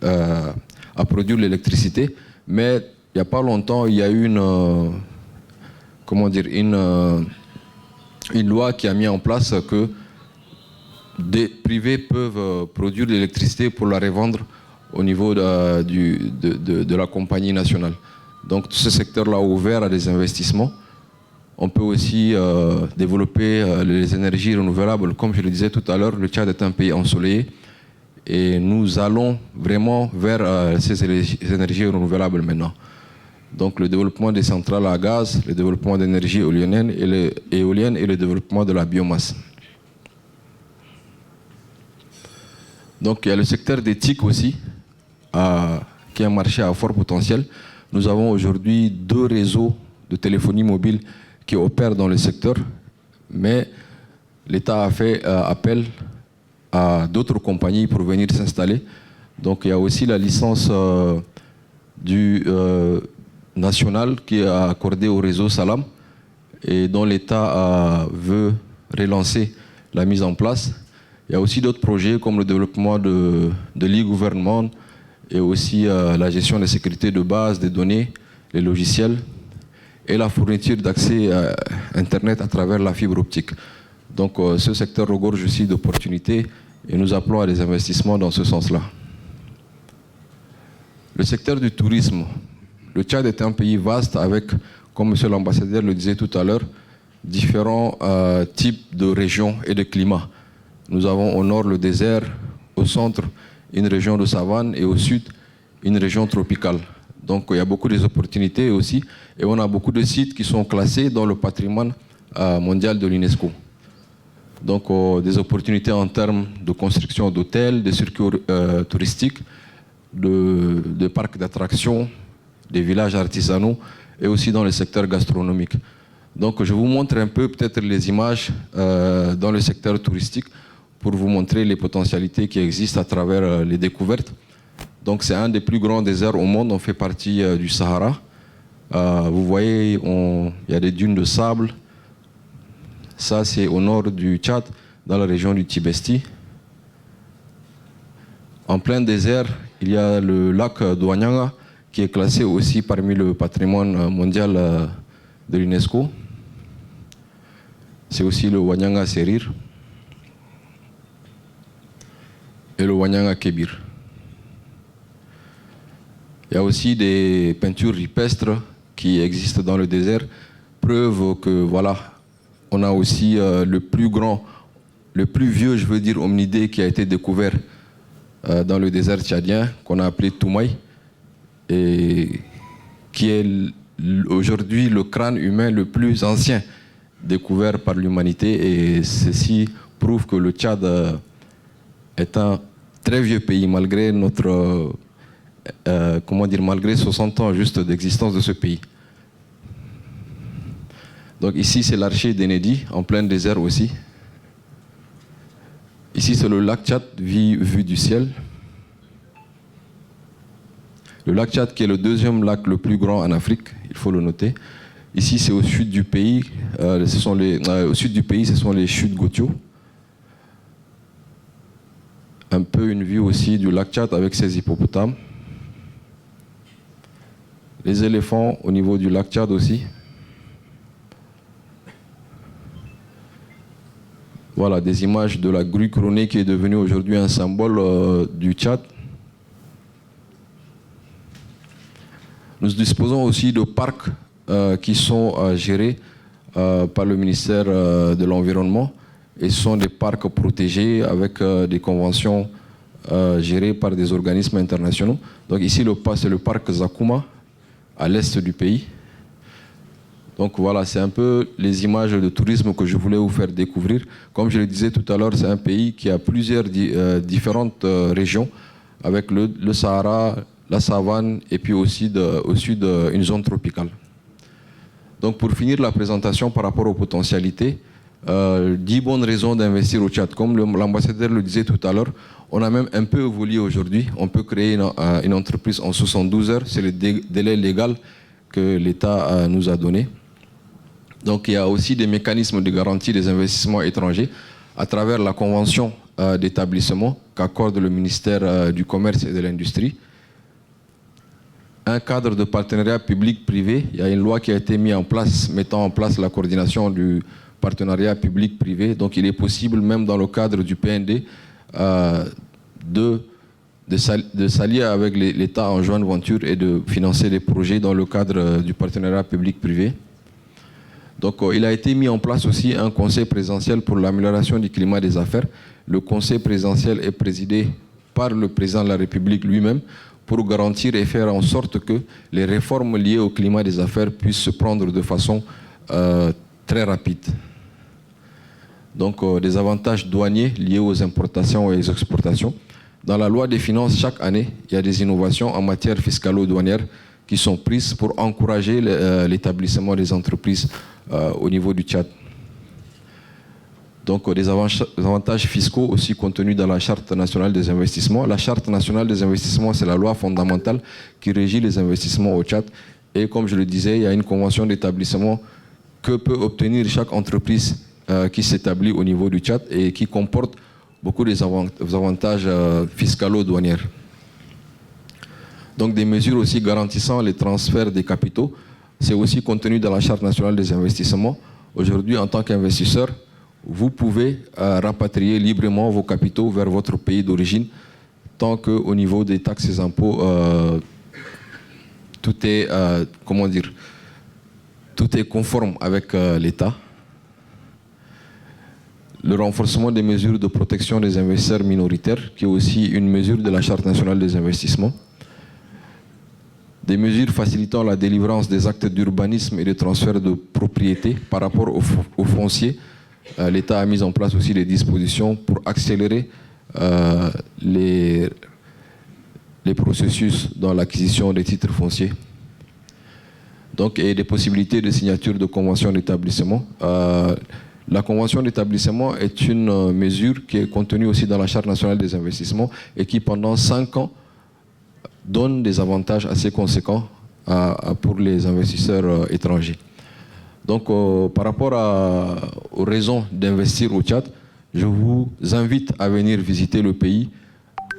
à produire l'électricité. Mais il n'y a pas longtemps, il y a eu une loi qui a mis en place que des privés peuvent produire de l'électricité pour la revendre au niveau de la compagnie nationale. Donc ce secteur-là ouvert à des investissements. On peut aussi développer les énergies renouvelables. Comme je le disais tout à l'heure, le Tchad est un pays ensoleillé et nous allons vraiment vers ces énergies renouvelables maintenant. Donc le développement des centrales à gaz, le développement d'énergie éolienne et le développement de la biomasse. Donc il y a le secteur des TIC aussi, qui est un marché à fort potentiel. Nous avons aujourd'hui 2 réseaux de téléphonie mobile qui opèrent dans le secteur, mais l'État a fait appel à d'autres compagnies pour venir s'installer. Donc il y a aussi la licence nationale qui est accordée au réseau Salam et dont l'État veut relancer la mise en place. Il y a aussi d'autres projets comme le développement de l'e-gouvernement et aussi la gestion de sécurité de base des données, les logiciels et la fourniture d'accès à Internet à travers la fibre optique. Donc ce secteur regorge aussi d'opportunités et nous appelons à des investissements dans ce sens-là. Le secteur du tourisme. Le Tchad est un pays vaste avec, comme M. l'ambassadeur le disait tout à l'heure, différents types de régions et de climats. Nous avons au nord le désert, au centre une région de savane et au sud une région tropicale. Donc il y a beaucoup d'opportunités aussi et on a beaucoup de sites qui sont classés dans le patrimoine mondial de l'UNESCO. Donc des opportunités en termes de construction d'hôtels, de circuits touristiques, de parcs d'attractions, des villages artisanaux et aussi dans le secteur gastronomique. Donc je vous montre un peu peut-être les images dans le secteur touristique pour vous montrer les potentialités qui existent à travers les découvertes. Donc c'est un des plus grands déserts au monde, on fait partie du Sahara. Vous voyez, il y a des dunes de sable. Ça c'est au nord du Tchad, dans la région du Tibesti. En plein désert, il y a le lac d'Ouanyanga, qui est classé aussi parmi le patrimoine mondial de l'UNESCO. C'est aussi le Ouanyanga Serir et le Ouanyanga Kébir. Il y a aussi des peintures rupestres qui existent dans le désert, preuve que voilà, on a aussi le plus vieux, je veux dire, hominidé qui a été découvert dans le désert tchadien, qu'on a appelé Toumaï, et qui est aujourd'hui le crâne humain le plus ancien découvert par l'humanité. Et ceci prouve que le Tchad est un très vieux pays, malgré malgré 60 ans juste d'existence de ce pays. Donc ici c'est l'archer d'Enedi, en plein désert aussi. Ici c'est le lac Tchad vu du ciel. Le lac Tchad qui est le 2e lac le plus grand en Afrique, il faut le noter. Ici c'est au sud du pays, au sud du pays ce sont les chutes Gotio. Un peu une vue aussi du lac Tchad avec ses hippopotames. Les éléphants au niveau du lac Tchad aussi. Voilà, des images de la grue couronnée qui est devenue aujourd'hui un symbole du Tchad. Nous disposons aussi de parcs qui sont gérés par le ministère de l'Environnement. Et ce sont des parcs protégés avec des conventions gérées par des organismes internationaux. Donc ici, c'est le parc Zakuma, à l'est du pays. Donc voilà, c'est un peu les images de tourisme que je voulais vous faire découvrir. Comme je le disais tout à l'heure, c'est un pays qui a plusieurs différentes régions, avec le Sahara, la savane, et puis aussi au sud, une zone tropicale. Donc pour finir la présentation par rapport aux potentialités, 10 bonnes raisons d'investir au Tchad. Comme l'ambassadeur le disait tout à l'heure, on a même un peu évolué aujourd'hui. On peut créer une entreprise en 72 heures. C'est le délai légal que l'État nous a donné. Donc il y a aussi des mécanismes de garantie des investissements étrangers à travers la convention d'établissement qu'accorde le ministère du Commerce et de l'Industrie. Un cadre de partenariat public-privé. Il y a une loi qui a été mise en place, mettant en place la coordination du partenariat public-privé. Donc il est possible, même dans le cadre du PND, de s'allier avec l'État en joint venture et de financer des projets dans le cadre du partenariat public-privé. Donc il a été mis en place aussi un conseil présidentiel pour l'amélioration du climat des affaires. Le conseil présidentiel est présidé par le président de la République lui-même pour garantir et faire en sorte que les réformes liées au climat des affaires puissent se prendre de façon très rapide. Donc des avantages douaniers liés aux importations et aux exportations. Dans la loi des finances, chaque année, il y a des innovations en matière fiscalo-douanière qui sont prises pour encourager l'établissement des entreprises au niveau du Tchad. Donc des avantages fiscaux aussi contenus dans la Charte nationale des investissements. La Charte nationale des investissements, c'est la loi fondamentale qui régit les investissements au Tchad. Et comme je le disais, il y a une convention d'établissement que peut obtenir chaque entreprise qui s'établit au niveau du Tchad et qui comporte beaucoup des avantages fiscalo-douaniers. Donc des mesures aussi garantissant les transferts des capitaux, c'est aussi contenu dans la Charte nationale des investissements. Aujourd'hui, en tant qu'investisseur, vous pouvez rapatrier librement vos capitaux vers votre pays d'origine, tant qu'au niveau des taxes et impôts, tout est, tout est conforme avec l'État. Le renforcement des mesures de protection des investisseurs minoritaires, qui est aussi une mesure de la Charte nationale des investissements. Des mesures facilitant la délivrance des actes d'urbanisme et de transfert de propriété par rapport au foncier. L'État a mis en place aussi des dispositions pour accélérer les processus dans l'acquisition des titres fonciers. Donc, et des possibilités de signature de conventions d'établissement. La convention d'établissement est une mesure qui est contenue aussi dans la Charte nationale des investissements et qui, pendant 5 ans, donne des avantages assez conséquents pour les investisseurs étrangers. Donc, par rapport aux raisons d'investir au Tchad, je vous invite à venir visiter le pays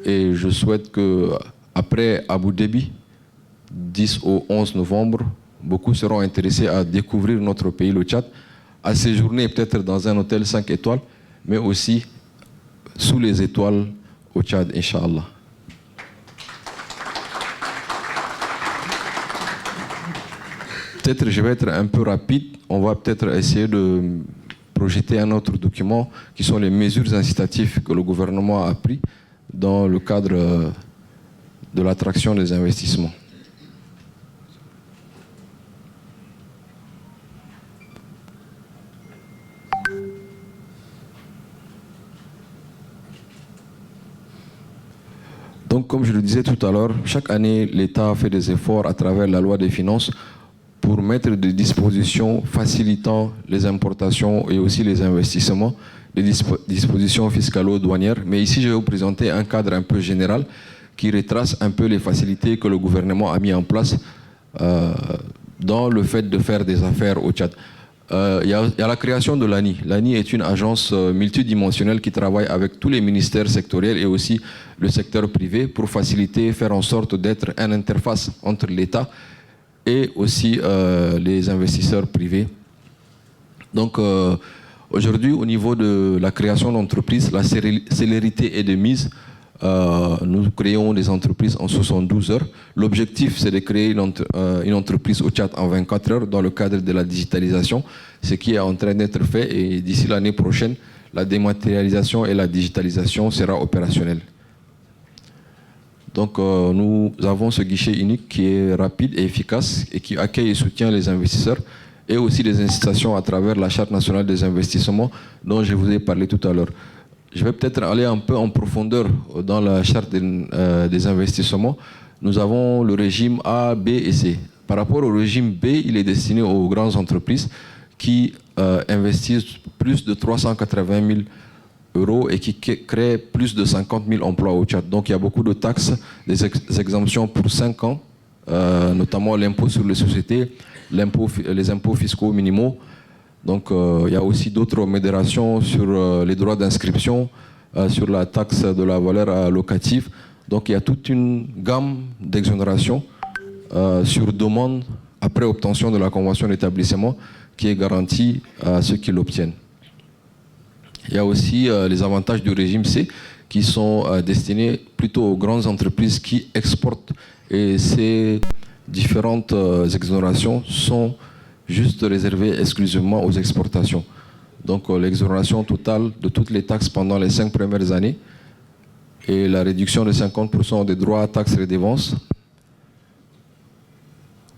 et je souhaite qu'après Abu Dhabi, 10 au 11 novembre, beaucoup seront intéressés à découvrir notre pays, le Tchad, à séjourner peut-être dans un hôtel 5 étoiles, mais aussi sous les étoiles au Tchad, Inch'Allah. Peut-être je vais être un peu rapide, on va peut-être essayer de projeter un autre document qui sont les mesures incitatives que le gouvernement a prises dans le cadre de l'attraction des investissements. Donc, comme je le disais tout à l'heure, chaque année, l'État fait des efforts à travers la loi des finances pour mettre des dispositions facilitant les importations et aussi les investissements, des dispositions fiscalo-douanières. Mais ici, je vais vous présenter un cadre un peu général qui retrace un peu les facilités que le gouvernement a mis en place dans le fait de faire des affaires au Tchad. Il y a la création de l'ANI. L'ANI est une agence multidimensionnelle qui travaille avec tous les ministères sectoriels et aussi le secteur privé pour faciliter, faire en sorte d'être une interface entre l'État et aussi les investisseurs privés. Donc aujourd'hui, au niveau de la création d'entreprises, la célérité est de mise. Nous créons des entreprises en 72 heures. L'objectif, c'est de créer une entreprise au Tchad en 24 heures dans le cadre de la digitalisation, ce qui est en train d'être fait et d'ici l'année prochaine, la dématérialisation et la digitalisation sera opérationnelle. Donc nous avons ce guichet unique qui est rapide et efficace et qui accueille et soutient les investisseurs et aussi les incitations à travers la Charte nationale des investissements dont je vous ai parlé tout à l'heure. Je vais peut-être aller un peu en profondeur dans la Charte des investissements. Nous avons le régime A, B et C. Par rapport au régime B, il est destiné aux grandes entreprises qui investissent plus de 380 000 euros et qui créent plus de 50 000 emplois au Tchad. Donc il y a beaucoup de taxes, des exemptions pour 5 ans, notamment l'impôt sur les sociétés, les impôts fiscaux minimaux. Donc il y a aussi d'autres modérations sur les droits d'inscription, sur la taxe de la valeur locative. Donc il y a toute une gamme d'exonérations sur demande après obtention de la convention d'établissement qui est garantie à ceux qui l'obtiennent. Il y a aussi les avantages du régime C qui sont destinés plutôt aux grandes entreprises qui exportent, et ces différentes exonérations sont juste réservées exclusivement aux exportations. Donc l'exonération totale de toutes les taxes pendant les 5 premières années et la réduction de 50% des droits, taxes et dépenses,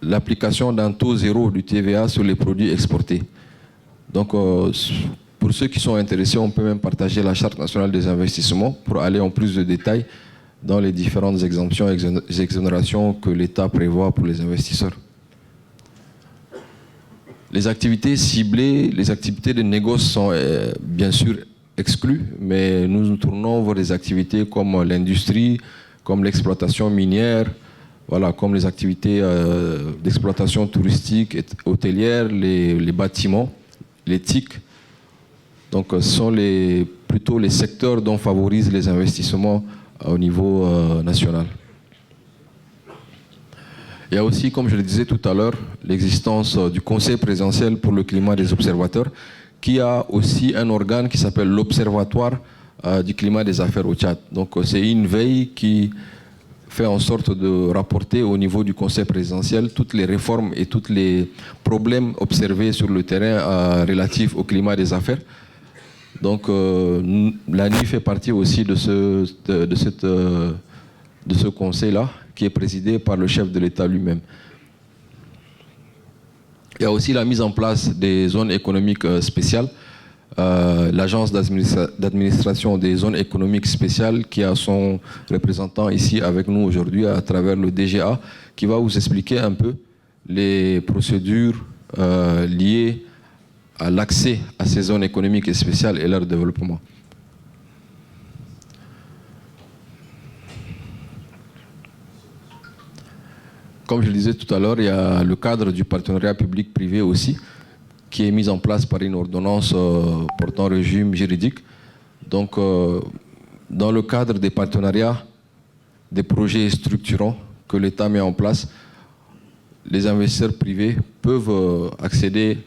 l'application d'un taux zéro du TVA sur les produits exportés. Donc pour ceux qui sont intéressés, on peut même partager la Charte nationale des investissements pour aller en plus de détails dans les différentes exemptions et exonérations que l'État prévoit pour les investisseurs. Les activités ciblées, les activités de négoce sont bien sûr exclues, mais nous nous tournons vers des activités comme l'industrie, comme l'exploitation minière, voilà, comme les activités d'exploitation touristique, hôtelière, les bâtiments, les TIC. Donc ce sont plutôt les secteurs dont favorisent les investissements au niveau national. Il y a aussi, comme je le disais tout à l'heure, l'existence du Conseil présidentiel pour le climat des observateurs, qui a aussi un organe qui s'appelle l'Observatoire du climat des affaires au Tchad. Donc c'est une veille qui fait en sorte de rapporter au niveau du Conseil présidentiel toutes les réformes et tous les problèmes observés sur le terrain relatifs au climat des affaires. Donc l'ANI fait partie aussi de ce conseil-là, qui est présidé par le chef de l'État lui-même. Il y a aussi la mise en place des zones économiques spéciales. L'agence d'administration des zones économiques spéciales qui a son représentant ici avec nous aujourd'hui à travers le DGA, qui va vous expliquer un peu les procédures liées à l'accès à ces zones économiques spéciales et leur développement. Comme je le disais tout à l'heure, il y a le cadre du partenariat public-privé aussi, qui est mis en place par une ordonnance portant régime juridique. Donc, dans le cadre des partenariats, des projets structurants que l'État met en place, les investisseurs privés peuvent accéder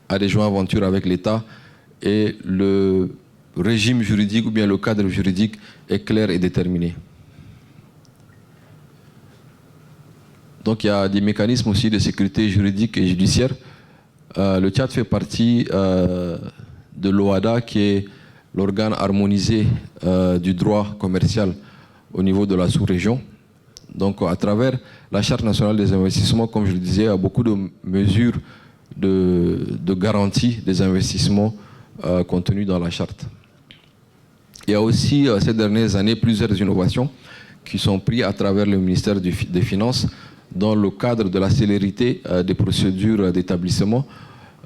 à des joint ventures avec l'État, et le régime juridique ou bien le cadre juridique est clair et déterminé. Donc il y a des mécanismes aussi de sécurité juridique et judiciaire. Le Tchad fait partie de l'OHADA, qui est l'organe harmonisé du droit commercial au niveau de la sous-région. Donc à travers la Charte nationale des investissements, comme je le disais, il y a beaucoup de mesures de garantie des investissements contenues dans la Charte. Il y a aussi ces dernières années plusieurs innovations qui sont prises à travers le ministère des Finances dans le cadre de la célérité des procédures d'établissement.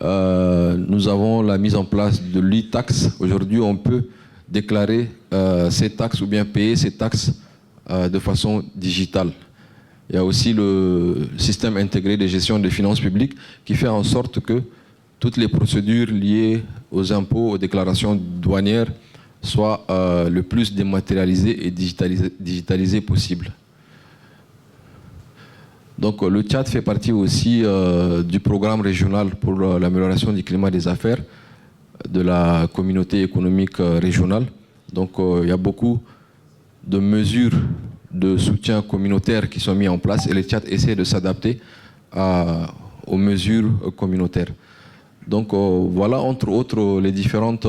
Nous avons la mise en place de l'e-tax. Aujourd'hui, on peut déclarer ces taxes ou bien payer ces taxes de façon digitale. Il y a aussi le système intégré de gestion des finances publiques qui fait en sorte que toutes les procédures liées aux impôts, aux déclarations douanières soient le plus dématérialisées et digitalisées possible. Donc le Tchad fait partie aussi du programme régional pour l'amélioration du climat des affaires de la communauté économique régionale. Donc il y a beaucoup de mesures de soutien communautaire qui sont mises en place, et le Tchad essaie de s'adapter aux mesures communautaires. Donc voilà, entre autres, les différentes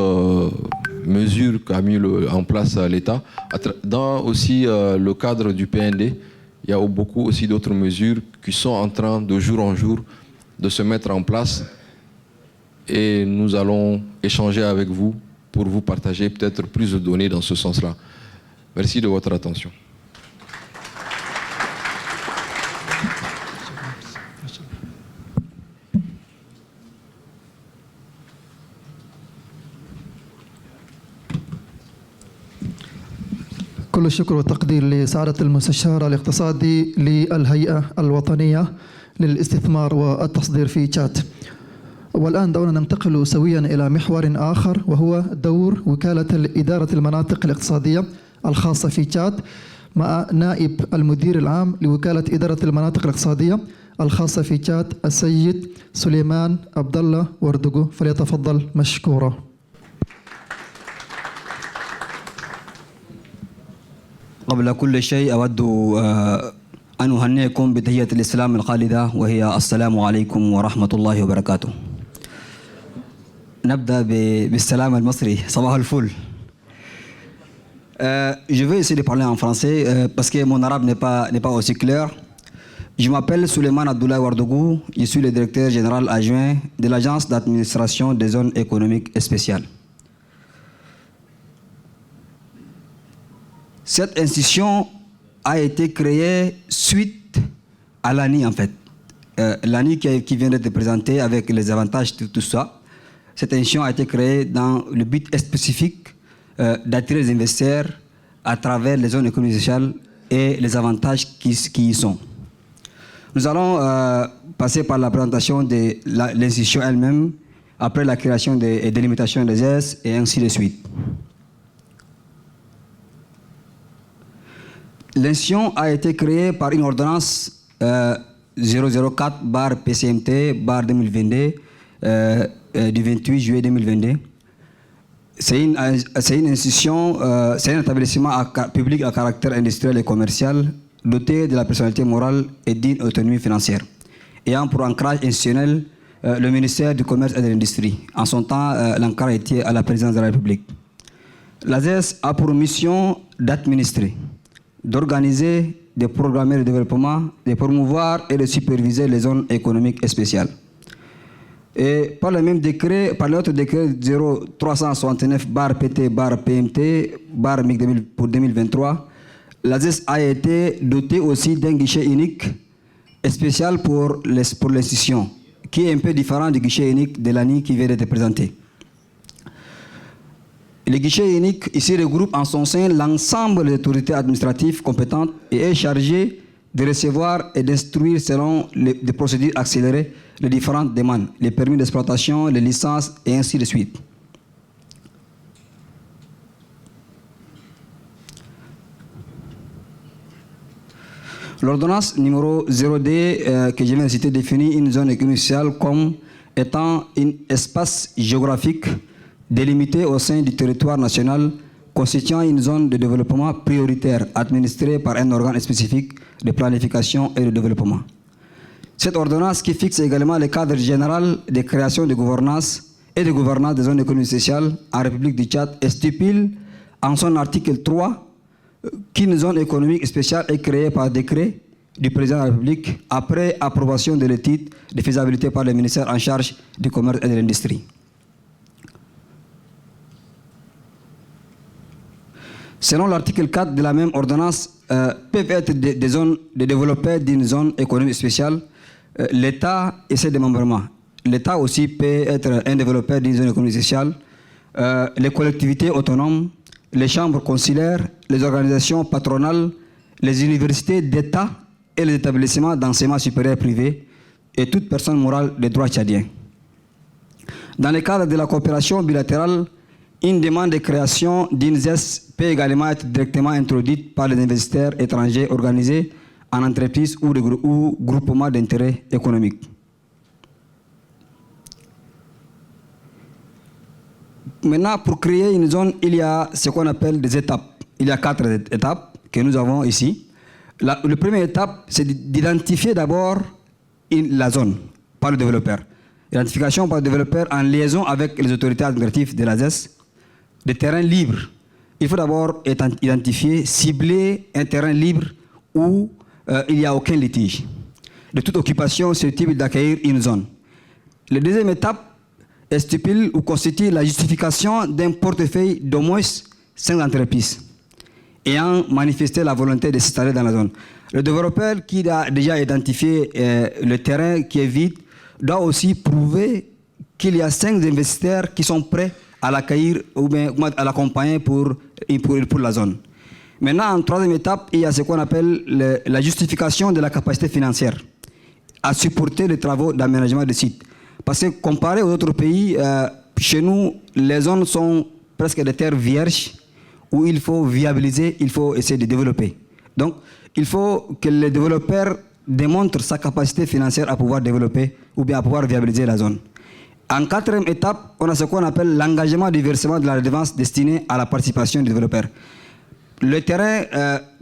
mesures qu'a mis en place l'État. Dans aussi le cadre du PND, il y a beaucoup aussi d'autres mesures qui sont en train de jour en jour de se mettre en place, et nous allons échanger avec vous pour vous partager peut-être plus de données dans ce sens-là. Merci de votre attention. كل الشكر والتقدير لسعادة المستشار الاقتصادي للهيئة الوطنية للاستثمار والتصدير في تشاد. والآن دعونا ننتقل سويا إلى محور آخر، وهو دور وكالة إدارة المناطق الاقتصادية الخاصة في تشاد مع نائب المدير العام لوكالة إدارة المناطق الاقتصادية الخاصة في تشاد السيد سليمان عبد الله وردقو، فليتفضل مشكورا. قبل كل شيء أود أن أهنئكم بتحية الإسلام الخالدة، وهي السلام عليكم ورحمة الله وبركاته. نبدأ بالسلام المصري. صباح الفل. Je vais essayer de parler en français parce que mon arabe n'est pas aussi clair. Je m'appelle Suleiman Abdoulaye Wardougou, je suis le directeur général adjoint de l'Agence d'administration des zones économiques spéciales. Cette institution a été créée suite à l'ANI en fait. L'ANI qui vient d'être présentée avec les avantages de tout ça. Cette institution a été créée dans le but spécifique d'attirer les investisseurs à travers les zones économiques spéciales et les avantages qui y sont. Nous allons passer par la présentation de l'institution elle-même, après la création et délimitation des aises et ainsi de suite. L'institution a été créée par une ordonnance 004/PCMT/2022 du 28 juillet 2022. C'est une institution, c'est un établissement public à caractère industriel et commercial doté de la personnalité morale et d'une autonomie financière, ayant pour ancrage institutionnel le ministère du Commerce et de l'Industrie. En son temps, l'ancrage était à la présidence de la République. L'ASES a pour mission d'administrer, d'organiser, de programmer le développement, de promouvoir et de superviser les zones économiques spéciales. Et par le même décret, par l'autre décret 0369/PT/PMT/MIC pour 2023, l'ASES a été dotée aussi d'un guichet unique spécial pour l'institution, qui est un peu différent du guichet unique de l'ANI qui vient d'être présenté. Le guichet unique ici regroupe en son sein l'ensemble des autorités administratives compétentes et est chargé de recevoir et d'instruire selon des procédures accélérées les différentes demandes, les permis d'exploitation, les licences et ainsi de suite. L'ordonnance numéro 0D que je viens de citer définit une zone économique spéciale comme étant un espace géographique délimité au sein du territoire national constituant une zone de développement prioritaire administrée par un organe spécifique de planification et de développement. Cette ordonnance qui fixe également le cadre général de création de gouvernance et de gouvernance des zones économiques spéciales en République du Tchad stipule en son article 3 qu'une zone économique spéciale est créée par décret du président de la République après approbation de l'étude de faisabilité par le ministère en charge du commerce et de l'industrie. Selon l'article 4 de la même ordonnance, peuvent être des zones de développeurs d'une zone économique spéciale, l'État et ses démembrements. L'État aussi peut être un développeur d'une zone économique spéciale, les collectivités autonomes, les chambres consulaires, les organisations patronales, les universités d'État et les établissements d'enseignement supérieur privé et toute personne morale de droit tchadien. Dans le cadre de la coopération bilatérale, une demande de création d'une ZES peut également être directement introduite par les investisseurs étrangers organisés en entreprise ou groupement d'intérêt économique. Maintenant, pour créer une zone, il y a ce qu'on appelle des étapes. Il y a 4 étapes que nous avons ici. La première étape, c'est d'identifier d'abord la zone par le développeur. Identification par le développeur en liaison avec les autorités administratives de la ZES. Des terrains libres. Il faut d'abord identifier, cibler un terrain libre où il n'y a aucun litige de toute occupation susceptible d'accueillir une zone. La deuxième étape stipule ou constitue la justification d'un portefeuille d'au moins 5 entreprises ayant manifesté la volonté de s'installer dans la zone. Le développeur qui a déjà identifié le terrain qui est vide doit aussi prouver qu'il y a 5 investisseurs qui sont prêts à l'accueillir ou bien à l'accompagner pour la zone. Maintenant, en troisième étape, il y a ce qu'on appelle la justification de la capacité financière à supporter les travaux d'aménagement de site. Parce que comparé aux autres pays, chez nous, les zones sont presque des terres vierges où il faut viabiliser, il faut essayer de développer. Donc, il faut que les développeurs démontrent sa capacité financière à pouvoir développer ou bien à pouvoir viabiliser la zone. En quatrième étape, on a ce qu'on appelle l'engagement du versement de la redevance destinée à la participation du développeur. Le terrain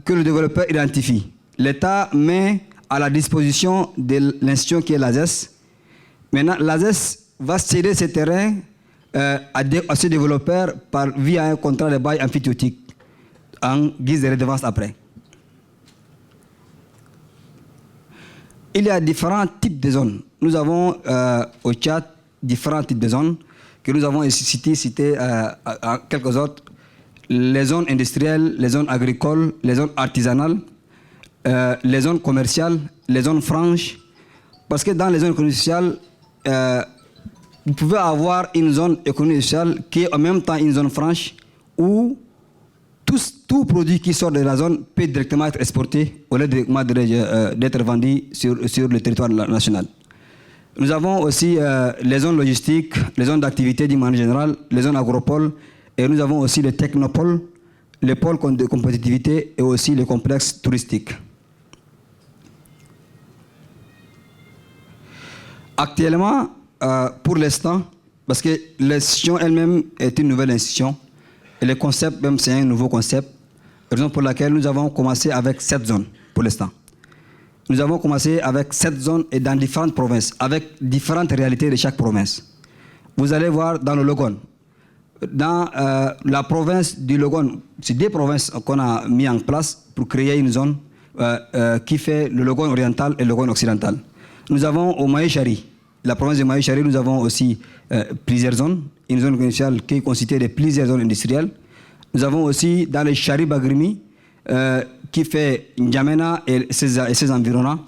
que le développeur identifie, l'État met à la disposition de l'institution qui est l'ASES. Maintenant, l'ASES va céder ces terrains à ce développeur via un contrat de bail amphithéotique en guise de redevance après. Il y a différents types de zones. Nous avons au Tchad différents types de zones que nous avons cités à quelques autres. Les zones industrielles, les zones agricoles, les zones artisanales, les zones commerciales, les zones franches. Parce que dans les zones commerciales, vous pouvez avoir une zone économique sociale qui est en même temps une zone franche où tout produit qui sort de la zone peut directement être exporté au lieu d'être vendu sur le territoire national. Nous avons aussi les zones logistiques, les zones d'activité d'une manière générale, les zones agropoles, et nous avons aussi les technopoles, les pôles de compétitivité et aussi les complexes touristiques. Actuellement, pour l'instant, parce que l'institution elle-même est une nouvelle institution, et le concept même c'est un nouveau concept, raison pour laquelle nous avons commencé avec 7 zones pour l'instant. Nous avons commencé avec 7 zones et dans différentes provinces, avec différentes réalités de chaque province. Vous allez voir dans le Logone. Dans la province du Logone, c'est 2 provinces qu'on a mis en place pour créer une zone qui fait le Logone oriental et le Logone occidental. Nous avons au Maïchari, la province de Maïchari, nous avons aussi plusieurs zones. Une zone commerciale qui est constituée de plusieurs zones industrielles. Nous avons aussi dans le Chari Bagrimi, qui fait N'Djamena et ses environnants,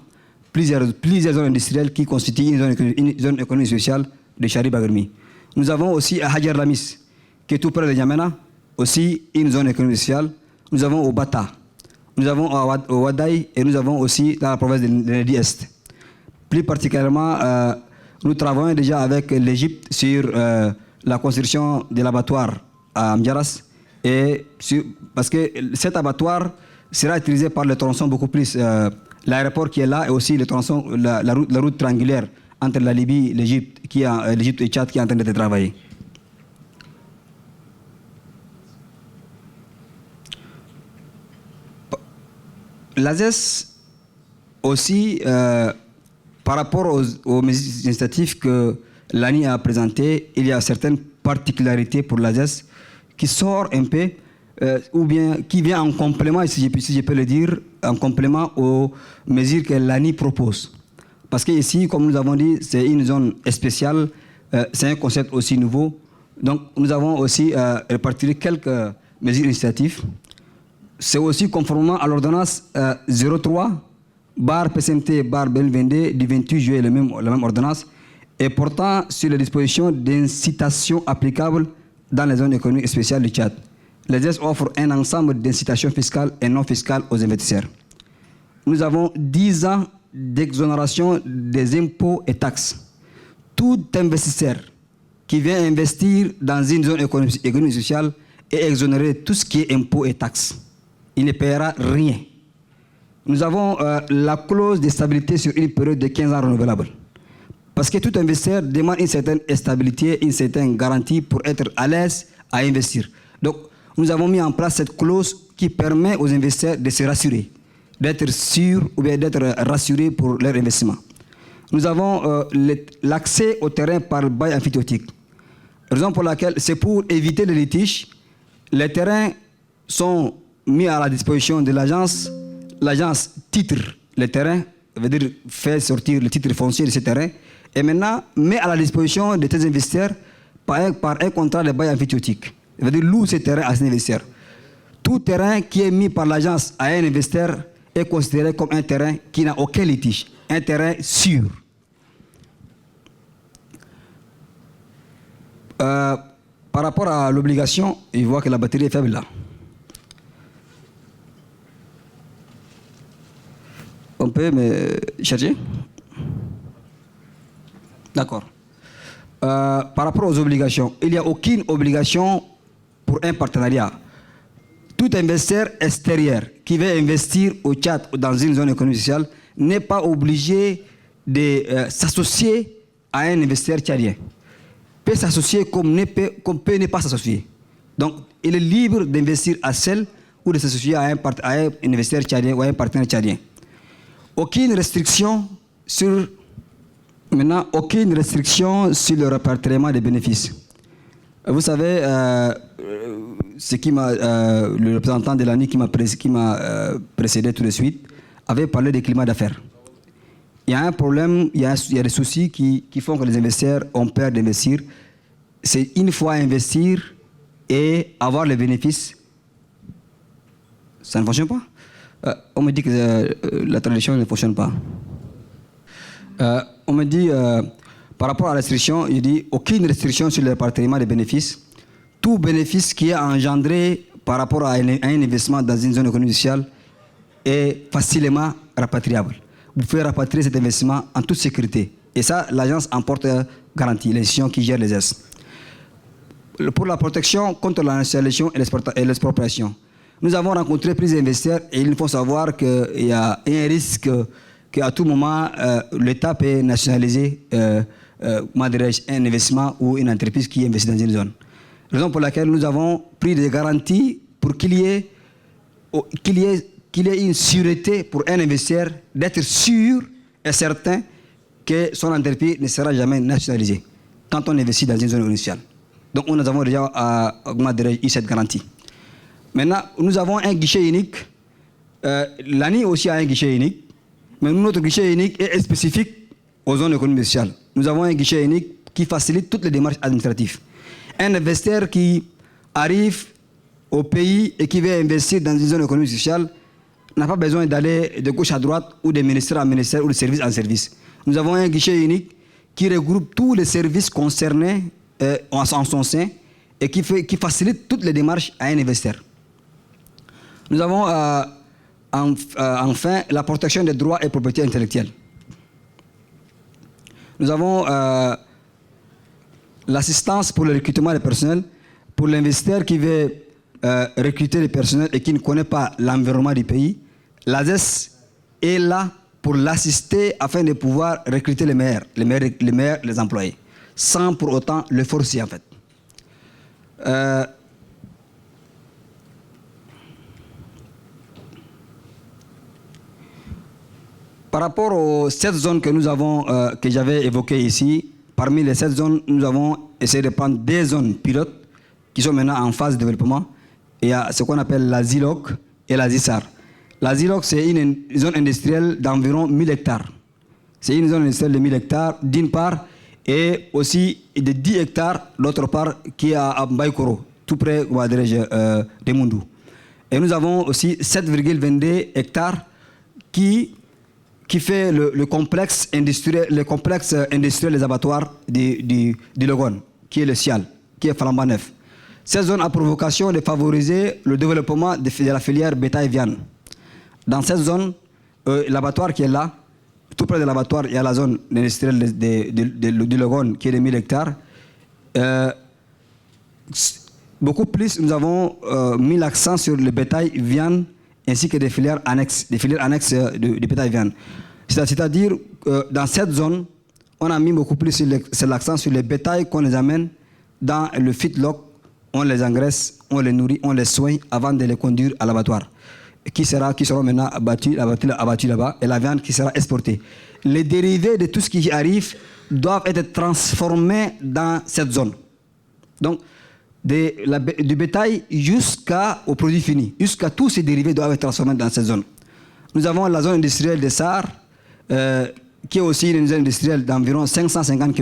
plusieurs zones industrielles qui constituent une zone économique et sociale de Chari Bagrimi. Nous avons aussi à Hadjar Lamis, qui est tout près de N'Djamena, aussi une zone économique et sociale. Nous avons au Bata, nous avons au Wadaï et nous avons aussi dans la province de l'Est. Plus particulièrement, nous travaillons déjà avec l'Égypte sur la construction de l'abattoir à Amdiaras. Parce que cet abattoir sera utilisé par le tronçon beaucoup plus. L'aéroport qui est là et aussi le tronçon, la route triangulaire entre la Libye, l'Égypte et le Tchad qui est en train d'être travaillé. L'ASES aussi, par rapport aux mesures incitatives que l'ANI a présentées, il y a certaines particularités pour l'ASES qui sort un peu, ou bien qui vient en complément, si je peux le dire, en complément aux mesures que l'ANI propose. Parce qu'ici, comme nous avons dit, c'est une zone spéciale, c'est un concept aussi nouveau. Donc nous avons aussi réparti quelques mesures incitatives. C'est aussi conformément à l'ordonnance 03 PCMT 2022 du 28 juillet, la même ordonnance, et portant sur les dispositions d'incitation applicables dans les zones économiques spéciales du Tchad. Les ZES offrent un ensemble d'incitations fiscales et non fiscales aux investisseurs. Nous avons 10 ans d'exonération des impôts et taxes. Tout investisseur qui vient investir dans une zone économique et sociale est exonéré de tout ce qui est impôts et taxes. Il ne paiera rien. Nous avons la clause de stabilité sur une période de 15 ans renouvelable. Parce que tout investisseur demande une certaine stabilité, une certaine garantie pour être à l'aise à investir. Donc, nous avons mis en place cette clause qui permet aux investisseurs de se rassurer, d'être sûrs ou bien d'être rassurés pour leur investissement. Nous avons l'accès au terrain par bail amphithéotique. Raison pour laquelle, c'est pour éviter les litiges. Les terrains sont mis à la disposition de l'agence. L'agence titre les terrains, veut dire fait sortir le titre foncier de ces terrains, et maintenant met à la disposition de tes investisseurs par un contrat de bail amphithéotique. Ça veut dire loue ces terrains à ces investisseurs. Tout terrain qui est mis par l'agence à un investisseur est considéré comme un terrain qui n'a aucun litige, un terrain sûr. Par rapport à l'obligation, il voit que la batterie est faible là. On peut me chercher? D'accord. par rapport aux obligations, il n'y a aucune obligation pour un partenariat. Tout investisseur extérieur qui veut investir au Tchad ou dans une zone économique sociale n'est pas obligé de s'associer à un investisseur tchadien. Peut s'associer comme peut ne pas s'associer. Donc, il est libre d'investir à seul ou de s'associer à un investisseur tchadien ou à un partenaire tchadien. Aucune restriction sur le répartition des bénéfices. Vous savez, le représentant de l'ANI qui m'a précédé tout de suite avait parlé des climats d'affaires. Il y a un problème, il y a des soucis qui font que les investisseurs ont peur d'investir. C'est une fois investir et avoir les bénéfices. Ça ne fonctionne pas. On me dit que la tradition ne fonctionne pas. On me dit, par rapport à la restriction, il dit aucune restriction sur le répartition des bénéfices. Tout bénéfice qui est engendré par rapport à un investissement dans une zone économique sociale est facilement rapatriable. Vous pouvez rapatrier cet investissement en toute sécurité. Et ça, l'agence en porte garantie, l'institution qui gère les S. Pour la protection contre la nationalisation et l'expropriation, nous avons rencontré plusieurs investisseurs et il faut savoir qu'il y a un risque qu'à tout moment, l'État peut nationaliser un investissement ou une entreprise qui investit dans une zone. Raison pour laquelle nous avons pris des garanties pour qu'il y ait une sûreté pour un investisseur d'être sûr et certain que son entreprise ne sera jamais nationalisée quand on investit dans une zone initiale. Donc nous avons déjà eu cette garantie. Maintenant, nous avons un guichet unique. L'ANI aussi a un guichet unique. Mais notre guichet unique est spécifique aux zones économiques sociales. Nous avons un guichet unique qui facilite toutes les démarches administratives. Un investisseur qui arrive au pays et qui veut investir dans une zone économique sociale n'a pas besoin d'aller de gauche à droite ou de ministère en ministère ou de service en service. Nous avons un guichet unique qui regroupe tous les services concernés en son sein et qui facilite toutes les démarches à un investisseur. Nous avons enfin la protection des droits et propriétés intellectuelles. Nous avons l'assistance pour le recrutement des personnels. Pour l'investisseur qui veut recruter des personnels et qui ne connaît pas l'environnement du pays, l'ASES est là pour l'assister afin de pouvoir recruter les meilleurs employés, sans pour autant le forcer en fait. Par rapport aux 7 zones que nous avons, que j'avais évoquées ici, parmi les 7 zones, nous avons essayé de prendre des zones pilotes qui sont maintenant en phase de développement. Il y a ce qu'on appelle la ZILOC et la ZISAR. La ZILOC, c'est une zone industrielle d'environ 1000 hectares. C'est une zone industrielle de 1000 hectares, d'une part, et aussi de 10 hectares, d'autre part, qui est à Mbaïkoro, tout près de Mundou. Et nous avons aussi 7,22 hectares qui fait le complexe industriel des abattoirs du Logon, qui est le SIAL, qui est flambant neuf. Cette zone a pour vocation de favoriser le développement de la filière bétail-viande. Dans cette zone, l'abattoir qui est là, tout près de l'abattoir, il y a la zone industrielle du Logon, qui est de 1000 hectares. Beaucoup plus, nous avons mis l'accent sur le bétail-viande ainsi que des filières annexes du bétail-viande. C'est-à-dire, dans cette zone, on a mis beaucoup plus l'accent sur les bétails qu'on les amène dans le feedlot, on les engraisse, on les nourrit, on les soigne avant de les conduire à l'abattoir, qui seront maintenant abattus là-bas, et la viande qui sera exportée. Les dérivés de tout ce qui arrive doivent être transformés dans cette zone. Donc, du bétail jusqu'au produit fini, jusqu'à tous ces dérivés doivent être transformés dans cette zone. Nous avons la zone industrielle de SAR, qui est aussi une zone industrielle d'environ 550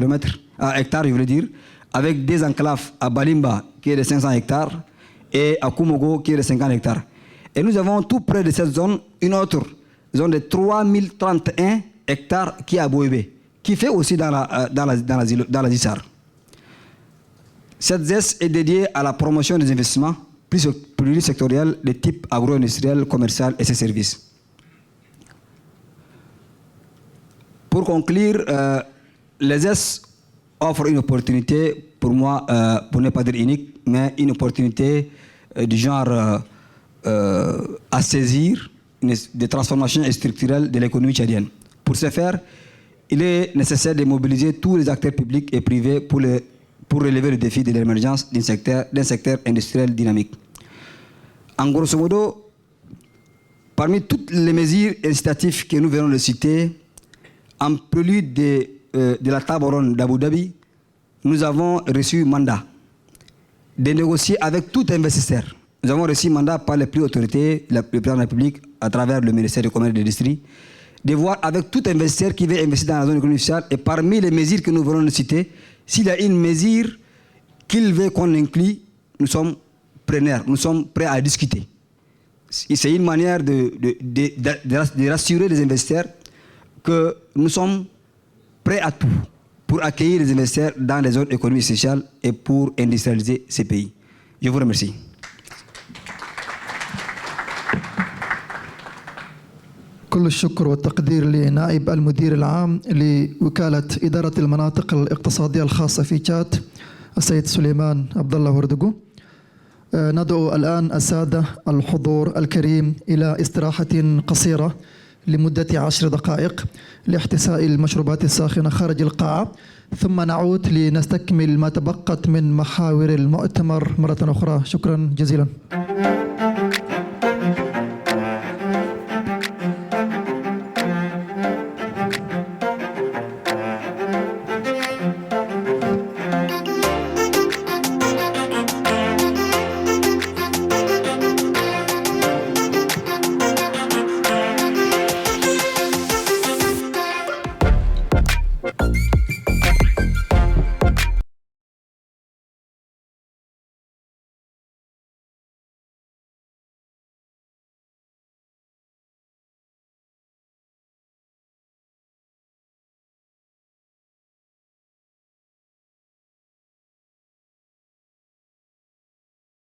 hectares, je voulais dire, avec des enclaves à Balimba, qui est de 500 hectares, et à Koumogo, qui est de 50 hectares. Et nous avons tout près de cette zone, une autre zone de 3031 hectares qui est à Boébé, qui fait aussi dans la ZISAR. Cette ZES est dédiée à la promotion des investissements plurisectoriels de type agro-industriel, commercial et ses services. Pour conclure, les ZES offre une opportunité pour moi, pour ne pas dire unique, mais une opportunité du genre à saisir des transformations structurelles de l'économie tchadienne. Pour ce faire, il est nécessaire de mobiliser tous les acteurs publics et privés pour relever le défi de l'émergence d'un secteur industriel dynamique. En grosso modo, parmi toutes les mesures incitatives que nous venons de citer, en prélude de la table ronde d'Abu Dhabi, nous avons reçu mandat de négocier avec tout investisseur. Nous avons reçu mandat par les plus autorités, le président de la République, à travers le ministère du Commerce et de l'Industrie, de voir avec tout investisseur qui veut investir dans la zone économique spéciale, et parmi les mesures que nous venons de citer, s'il y a une mesure qu'il veut qu'on inclue, nous sommes preneurs, nous sommes prêts à discuter. C'est une manière de rassurer les investisseurs que nous sommes prêts à tout pour accueillir les investisseurs dans les zones économiques spéciales et pour industrialiser ces pays. Je vous remercie. كل الشكر والتقدير لنائب المدير العام لوكالة إدارة المناطق الاقتصادية الخاصة في تشاد السيد سليمان عبد الله وردقو. ندعو الآن السادة الحضور الكريم إلى استراحة قصيرة لمدة 10 دقائق لاحتساء المشروبات الساخنة خارج القاعة، ثم نعود لنستكمل ما تبقت من محاور المؤتمر مرة أخرى. شكرا جزيلا.